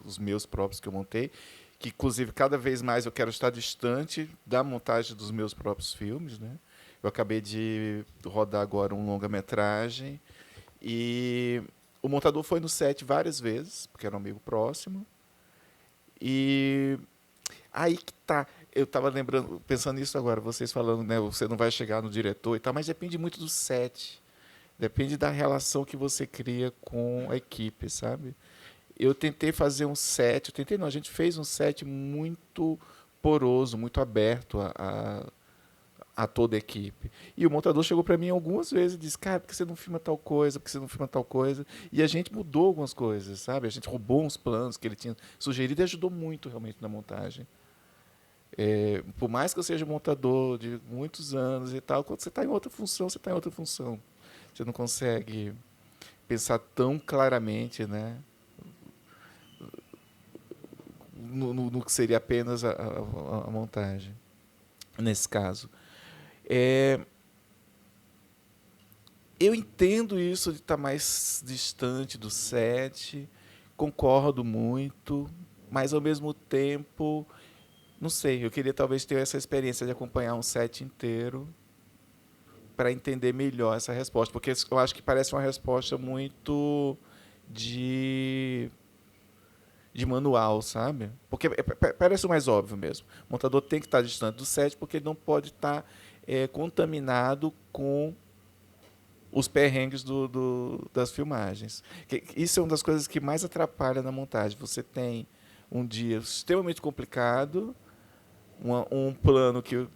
os meus próprios que eu montei, que inclusive cada vez mais eu quero estar distante da montagem dos meus próprios filmes, né? Eu acabei de rodar agora um longa-metragem e o montador foi no set várias vezes, porque era um amigo próximo. E aí que tá. Eu estava pensando nisso agora, vocês falando, né? Você não vai chegar no diretor e tal, mas depende muito do set. Depende da relação que você cria com a equipe, sabe? Eu tentei fazer um set, a gente fez um set muito poroso, muito aberto a toda a equipe. E o montador chegou para mim algumas vezes e disse, cara, por que você não filma tal coisa, por que você não filma tal coisa? E a gente mudou algumas coisas, sabe? A gente roubou uns planos que ele tinha sugerido e ajudou muito realmente na montagem. Por mais que eu seja montador de muitos anos e tal, quando você está em outra função, você está em outra função. Você não consegue pensar tão claramente, né, no que seria apenas a montagem, nesse caso. Eu entendo isso de estar mais distante do set, concordo muito, mas, ao mesmo tempo, não sei, eu queria talvez ter essa experiência de acompanhar um set inteiro para entender melhor essa resposta, porque eu acho que parece uma resposta muito de manual, sabe? Porque parece o mais óbvio mesmo. O montador tem que estar distante do set porque ele não pode estar contaminado com os perrengues das filmagens. Isso é uma das coisas que mais atrapalha na montagem. Você tem um dia extremamente complicado, um plano que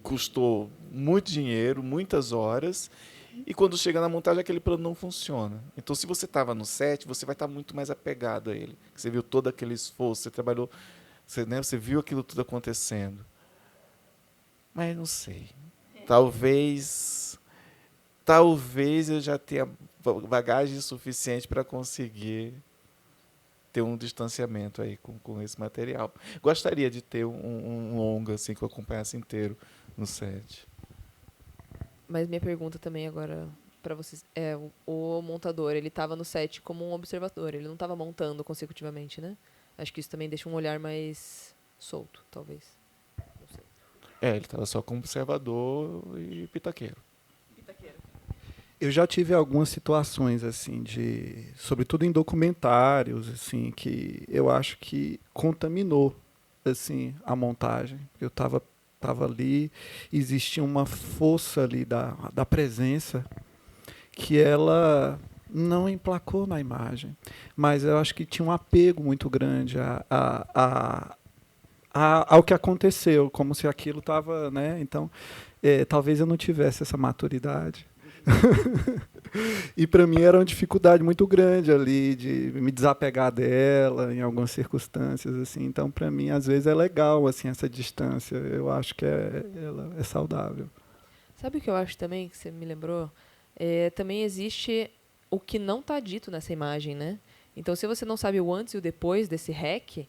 custou muito dinheiro, muitas horas, e quando chega na montagem aquele plano não funciona. Então, se você estava no set, você vai estar muito mais apegado a ele. Você viu todo aquele esforço, você trabalhou, você viu aquilo tudo acontecendo. Mas não sei. Talvez eu já tenha bagagem suficiente para conseguir ter um distanciamento aí com esse material. Gostaria de ter um longa assim que eu acompanhasse inteiro no set. Mas minha pergunta também agora para vocês é o montador, ele estava no set como um observador, ele não estava montando consecutivamente, né? Acho que isso também deixa um olhar mais solto, talvez. Não sei. Ele estava só como observador e pitaqueiro. Eu já tive algumas situações assim sobretudo em documentários assim, que eu acho que contaminou assim a montagem. Eu estava ali, existia uma força ali da presença que ela não emplacou na imagem, mas eu acho que tinha um apego muito grande ao que aconteceu, como se aquilo estava, né? Então, talvez eu não tivesse essa maturidade. E para mim era uma dificuldade muito grande ali de me desapegar dela em algumas circunstâncias assim. Então para mim às vezes é legal assim essa distância. Eu acho que ela é saudável. Sabe o que eu acho também que você me lembrou? Também existe o que não está dito nessa imagem, né? Então se você não sabe o antes e o depois desse REC,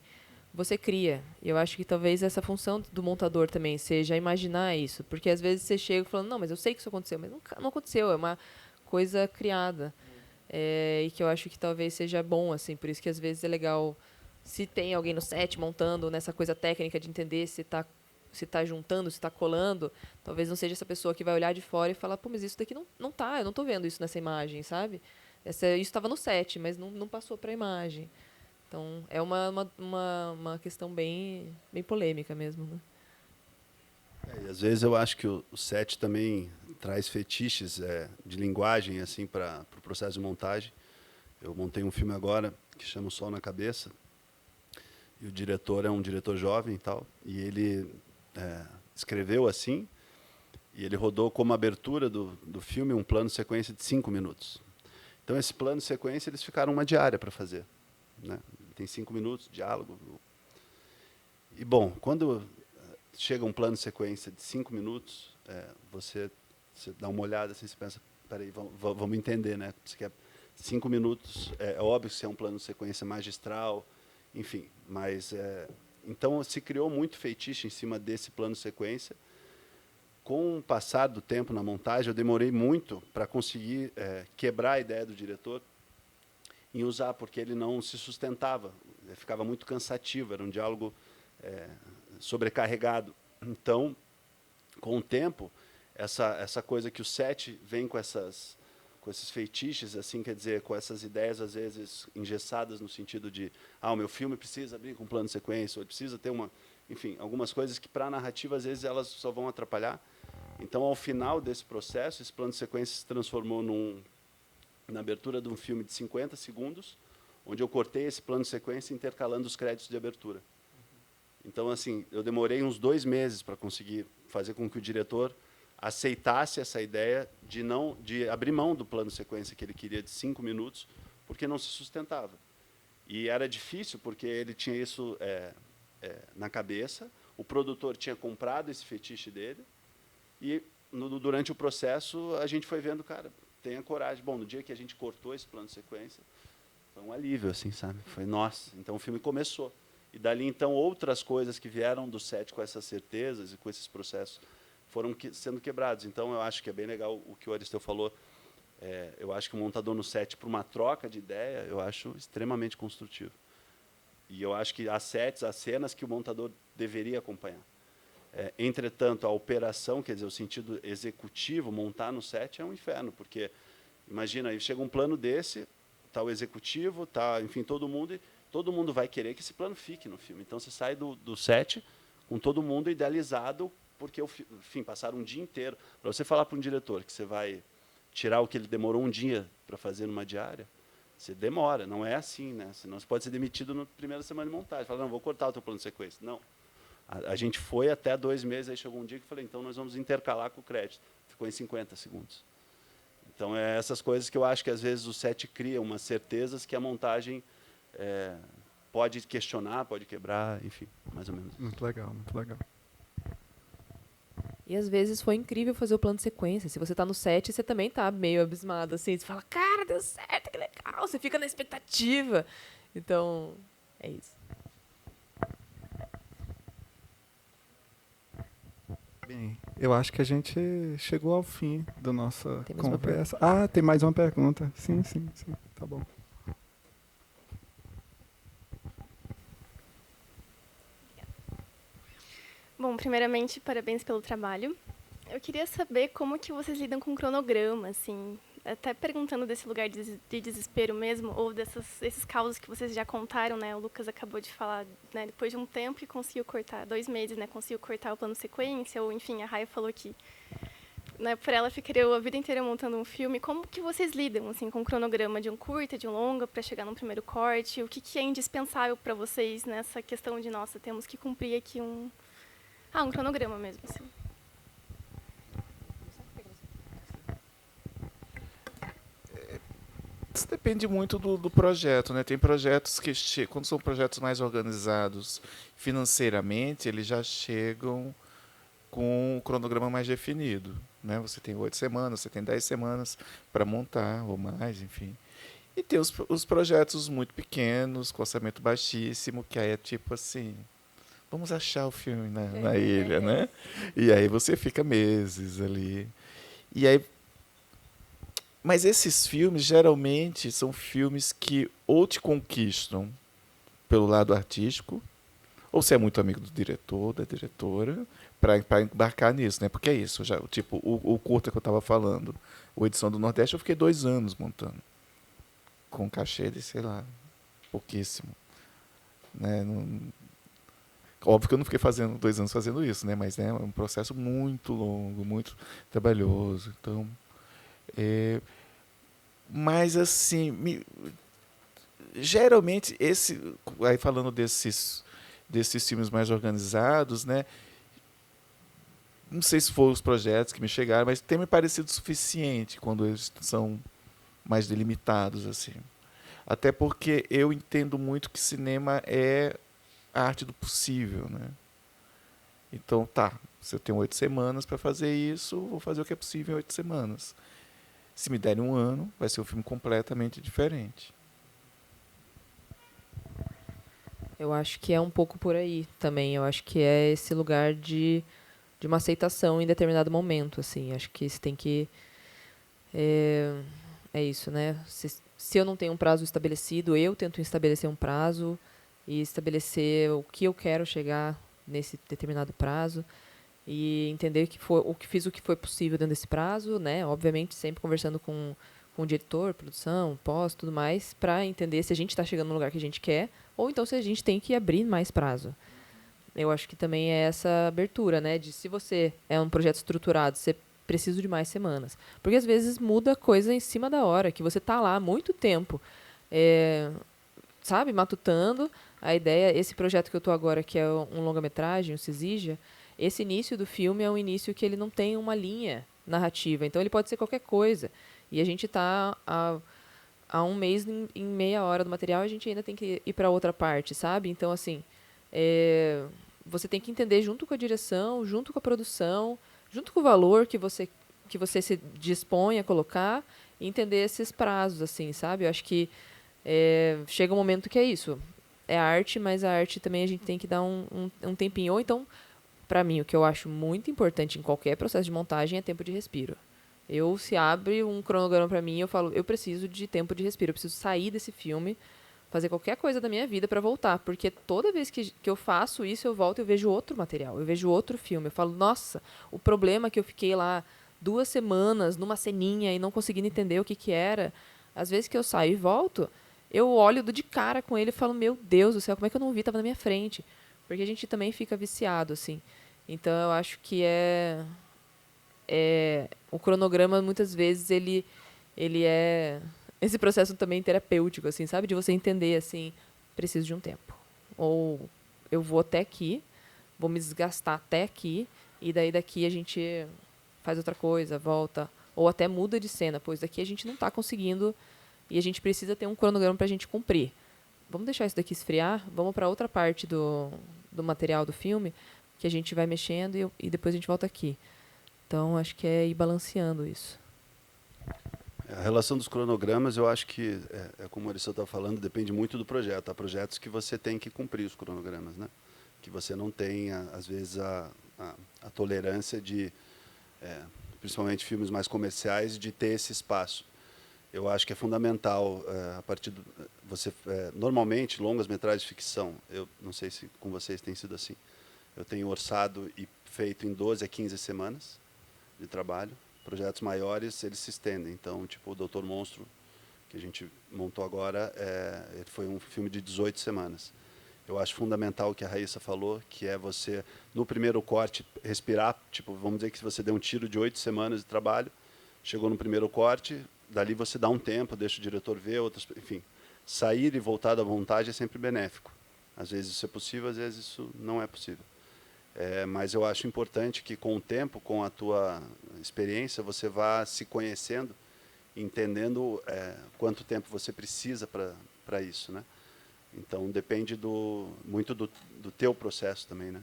você cria. E eu acho que talvez essa função do montador também seja imaginar isso, porque às vezes você chega falando, não, mas eu sei que isso aconteceu, mas não aconteceu, é uma coisa criada. E que eu acho que talvez seja bom, assim, por isso que às vezes é legal, se tem alguém no set montando, nessa coisa técnica de entender se está juntando, se está colando, talvez não seja essa pessoa que vai olhar de fora e falar, pô, mas isso daqui não tá, eu não estou vendo isso nessa imagem, sabe? Isso estava no set, mas não passou para a imagem. Então, é uma questão bem polêmica mesmo, né? E às vezes eu acho que o set também traz fetiches de linguagem assim para o processo de montagem. Eu montei um filme agora que chama O Sol na Cabeça, e o diretor é um diretor jovem e tal, e ele escreveu assim, e ele rodou como abertura do filme um plano de sequência de 5 minutos. Então esse plano de sequência eles ficaram uma diária para fazer, né? Tem 5 minutos, diálogo. E, bom, quando chega um plano de sequência de 5 minutos, você dá uma olhada assim, você pensa, peraí, vamos entender, né? Você quer 5 minutos, é óbvio que isso é um plano de sequência magistral, enfim, mas então se criou muito feitiço em cima desse plano de sequência. Com o passar do tempo na montagem, eu demorei muito para conseguir quebrar a ideia do diretor em usar, porque ele não se sustentava, ficava muito cansativo, era um diálogo sobrecarregado. Então, com o tempo, essa coisa que o set vem com esses feitiços, assim, quer dizer, com essas ideias às vezes engessadas no sentido de, o meu filme precisa abrir com um plano de sequência, ou precisa ter enfim, algumas coisas que para a narrativa às vezes elas só vão atrapalhar. Então, ao final desse processo, esse plano de sequência se transformou na abertura de um filme de 50 segundos, onde eu cortei esse plano de sequência intercalando os créditos de abertura. Então, assim, eu demorei uns 2 meses para conseguir fazer com que o diretor aceitasse essa ideia de abrir mão do plano de sequência que ele queria de 5 minutos, porque não se sustentava. E era difícil, porque ele tinha isso na cabeça, o produtor tinha comprado esse fetiche dele, e durante o processo a gente foi vendo, cara, tenha coragem. Bom, no dia que a gente cortou esse plano de sequência, foi um alívio, assim, sabe? Foi, nossa, então o filme começou. E dali, então, outras coisas que vieram do set com essas certezas e com esses processos foram sendo quebrados. Então, eu acho que é bem legal o que o Aristeu falou. Eu acho que o montador no set, para uma troca de ideia, eu acho extremamente construtivo. E eu acho que as cenas que o montador deveria acompanhar. Entretanto, a operação, quer dizer, o sentido executivo, montar no set é um inferno, porque, imagina, aí chega um plano desse, está o executivo, está, enfim, todo mundo vai querer que esse plano fique no filme. Então, você sai do set com todo mundo idealizado, porque, enfim, passaram um dia inteiro. Para você falar para um diretor que você vai tirar o que ele demorou um dia para fazer numa diária, você demora, não é assim, né? Senão você pode ser demitido na primeira semana de montagem. Fala, não, vou cortar o teu plano de sequência. Não. A gente foi até 2 meses, aí chegou um dia que eu falei, então nós vamos intercalar com o crédito. Ficou em 50 segundos. Então, é essas coisas que eu acho que, às vezes, o set cria umas certezas que a montagem pode questionar, pode quebrar, enfim, mais ou menos. Muito legal, muito legal. E às vezes foi incrível fazer o plano de sequência. Se você tá no set, você também tá meio abismado, assim. Você fala, cara, deu certo, que legal. Você fica na expectativa. Então, é isso. Bem, eu acho que a gente chegou ao fim da nossa Tem mais uma conversa. Ah, tem mais uma pergunta. Sim. Tá bom. Bom, primeiramente, parabéns pelo trabalho. Eu queria saber como que vocês lidam com cronograma, assim, até perguntando desse lugar de desespero mesmo, ou esses causos que vocês já contaram, né? O Lucas acabou de falar, né? Depois de um tempo que conseguiu cortar, 2 meses, né? Conseguiu cortar o plano sequência, ou enfim, a Raia falou que, né? Por ela ficaria a vida inteira montando um filme. Como que vocês lidam, assim, com o cronograma de um curta, de um longa, para chegar no primeiro corte? O que é indispensável para vocês nessa questão de, nossa, temos que cumprir aqui um cronograma mesmo, assim. Isso depende muito do projeto, né? Tem projetos que, quando são projetos mais organizados financeiramente, eles já chegam com um cronograma mais definido, né? Você tem 8 semanas, você tem 10 semanas para montar, ou mais, enfim. E tem os projetos muito pequenos, com orçamento baixíssimo, que aí é tipo assim, vamos achar o filme na ilha, né? E aí você fica meses ali. E aí, mas esses filmes, geralmente, são filmes que ou te conquistam pelo lado artístico, ou você é muito amigo do diretor, da diretora, para embarcar nisso, né? Porque é isso, já, tipo, o curta que eu estava falando, o Edição do Nordeste, eu fiquei 2 anos montando, com cachê de, sei lá, pouquíssimo. Né? Óbvio que eu não fiquei 2 anos fazendo isso, né? Mas é um processo muito longo, muito trabalhoso. Então, mas assim, geralmente aí falando desses filmes mais organizados, né? Não sei se foram os projetos que me chegaram, mas tem me parecido suficiente quando eles são mais delimitados assim. Até porque eu entendo muito que cinema é a arte do possível, né? Então, se eu tenho 8 semanas para fazer isso, vou fazer o que é possível em 8 semanas. Se me derem 1 ano, vai ser um filme completamente diferente. Eu acho que é um pouco por aí também. Eu acho que é esse lugar de uma aceitação em determinado momento, assim. Acho que você tem que... É isso, né? Se eu não tenho um prazo estabelecido, eu tento estabelecer um prazo e estabelecer o que eu quero chegar nesse determinado prazo e entender que fiz o que foi possível dentro desse prazo, né? Obviamente sempre conversando com o diretor, produção, pós, tudo mais, para entender se a gente está chegando no lugar que a gente quer ou então se a gente tem que abrir mais prazo. Eu acho que também é essa abertura, né? De se você é um projeto estruturado, você precisa de mais semanas. Porque às vezes muda coisa em cima da hora, que você está lá há muito tempo, sabe, matutando a ideia. Esse projeto que eu estou agora, que é um longa-metragem, o Cisija, esse início do filme é um início que ele não tem uma linha narrativa, então ele pode ser qualquer coisa. E a gente está há 1 mês em meia hora do material, a gente ainda tem que ir para outra parte, sabe? Então, assim, você tem que entender junto com a direção, junto com a produção, junto com o valor que você se dispõe a colocar, e entender esses prazos, assim, sabe? Eu acho que chega um momento que é isso. É arte, mas a arte também a gente tem que dar um tempinho. Ou então, para mim, o que eu acho muito importante em qualquer processo de montagem é tempo de respiro. Se abre um cronograma para mim, eu falo, eu preciso de tempo de respiro, eu preciso sair desse filme, fazer qualquer coisa da minha vida para voltar, porque toda vez que eu faço isso, eu volto e eu vejo outro material, eu vejo outro filme, eu falo, nossa, o problema que eu fiquei lá 2 semanas numa ceninha e não conseguindo entender o que era, às vezes que eu saio e volto, eu olho de cara com ele e falo, meu Deus do céu, como é que eu não vi, estava na minha frente, porque a gente também fica viciado, assim. Então, eu acho que o cronograma, muitas vezes, ele é esse processo também terapêutico, assim, sabe? De você entender, assim, preciso de um tempo. Ou eu vou até aqui, vou me desgastar até aqui, e daí daqui a gente faz outra coisa, volta, ou até muda de cena, pois daqui a gente não está conseguindo e a gente precisa ter um cronograma para a gente cumprir. Vamos deixar isso daqui esfriar, vamos para outra parte do material do filme, que a gente vai mexendo e depois a gente volta aqui. Então, acho que é ir balanceando isso. A relação dos cronogramas, eu acho que, como o Maurício está falando, depende muito do projeto. Há projetos que você tem que cumprir os cronogramas, né? Que você não tem, às vezes, a tolerância de, principalmente filmes mais comerciais, de ter esse espaço. Eu acho que é fundamental, a partir do... normalmente, longas-metragens de ficção, eu não sei se com vocês tem sido assim, eu tenho orçado e feito em 12 a 15 semanas de trabalho. Projetos maiores, eles se estendem. Então, tipo, o Doutor Monstro, que a gente montou agora, ele foi um filme de 18 semanas. Eu acho fundamental o que a Raíssa falou, que é você, no primeiro corte, respirar. Tipo, vamos dizer que se você deu um tiro de 8 semanas de trabalho, chegou no primeiro corte, dali você dá um tempo, deixa o diretor ver, enfim. Sair e voltar da vontade é sempre benéfico. Às vezes isso é possível, às vezes isso não é possível. Mas eu acho importante que, com o tempo, com a tua experiência, você vá se conhecendo, entendendo quanto tempo você precisa para isso, né? Então, depende muito do teu processo também, né?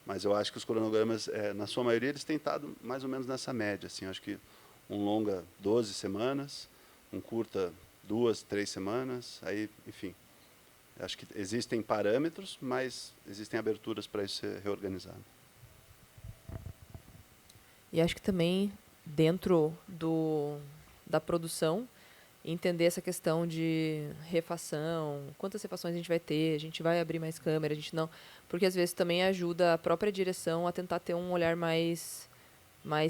Mas eu acho que os cronogramas, na sua maioria, eles têm estado mais ou menos nessa média. Assim, eu acho que um longa, 12 semanas, um curta, 2, 3 semanas, aí, enfim. Acho que existem parâmetros, mas existem aberturas para isso ser reorganizado. E acho que também, dentro da produção, entender essa questão de refação, quantas refações a gente vai ter, a gente vai abrir mais câmera, a gente não... Porque, às vezes, também ajuda a própria direção a tentar ter um olhar mais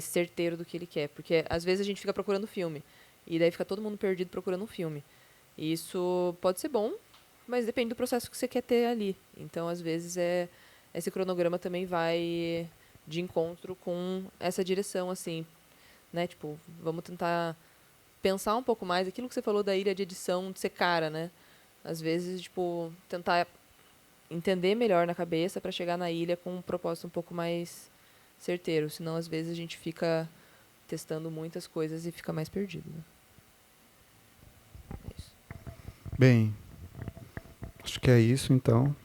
certeiro do que ele quer. Porque, às vezes, a gente fica procurando filme, e daí fica todo mundo perdido procurando um filme. E isso pode ser bom, mas depende do processo que você quer ter ali. Então, às vezes, esse cronograma também vai de encontro com essa direção, assim, né? Tipo, vamos tentar pensar um pouco mais. Aquilo que você falou da ilha de edição de ser cara, né? Às vezes, tipo, tentar entender melhor na cabeça para chegar na ilha com um propósito um pouco mais certeiro. Senão, às vezes, a gente fica testando muitas coisas e fica mais perdido, né? É isso. Bem, acho que é isso, então.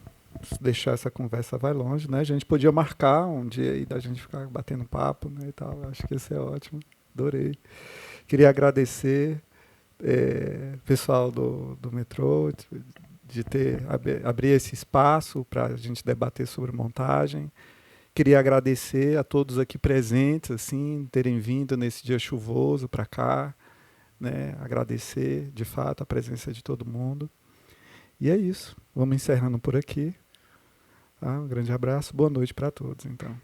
Se deixar essa conversa vai longe, né? A gente podia marcar um dia aí da gente ficar batendo papo, né, e tal. Acho que isso é ótimo. Adorei. Queria agradecer pessoal do metrô de ter abrir esse espaço para a gente debater sobre montagem. Queria agradecer a todos aqui presentes, assim, terem vindo nesse dia chuvoso para cá, né? Agradecer, de fato, a presença de todo mundo. E é isso. Vamos encerrando por aqui. Um grande abraço. Boa noite para todos, então.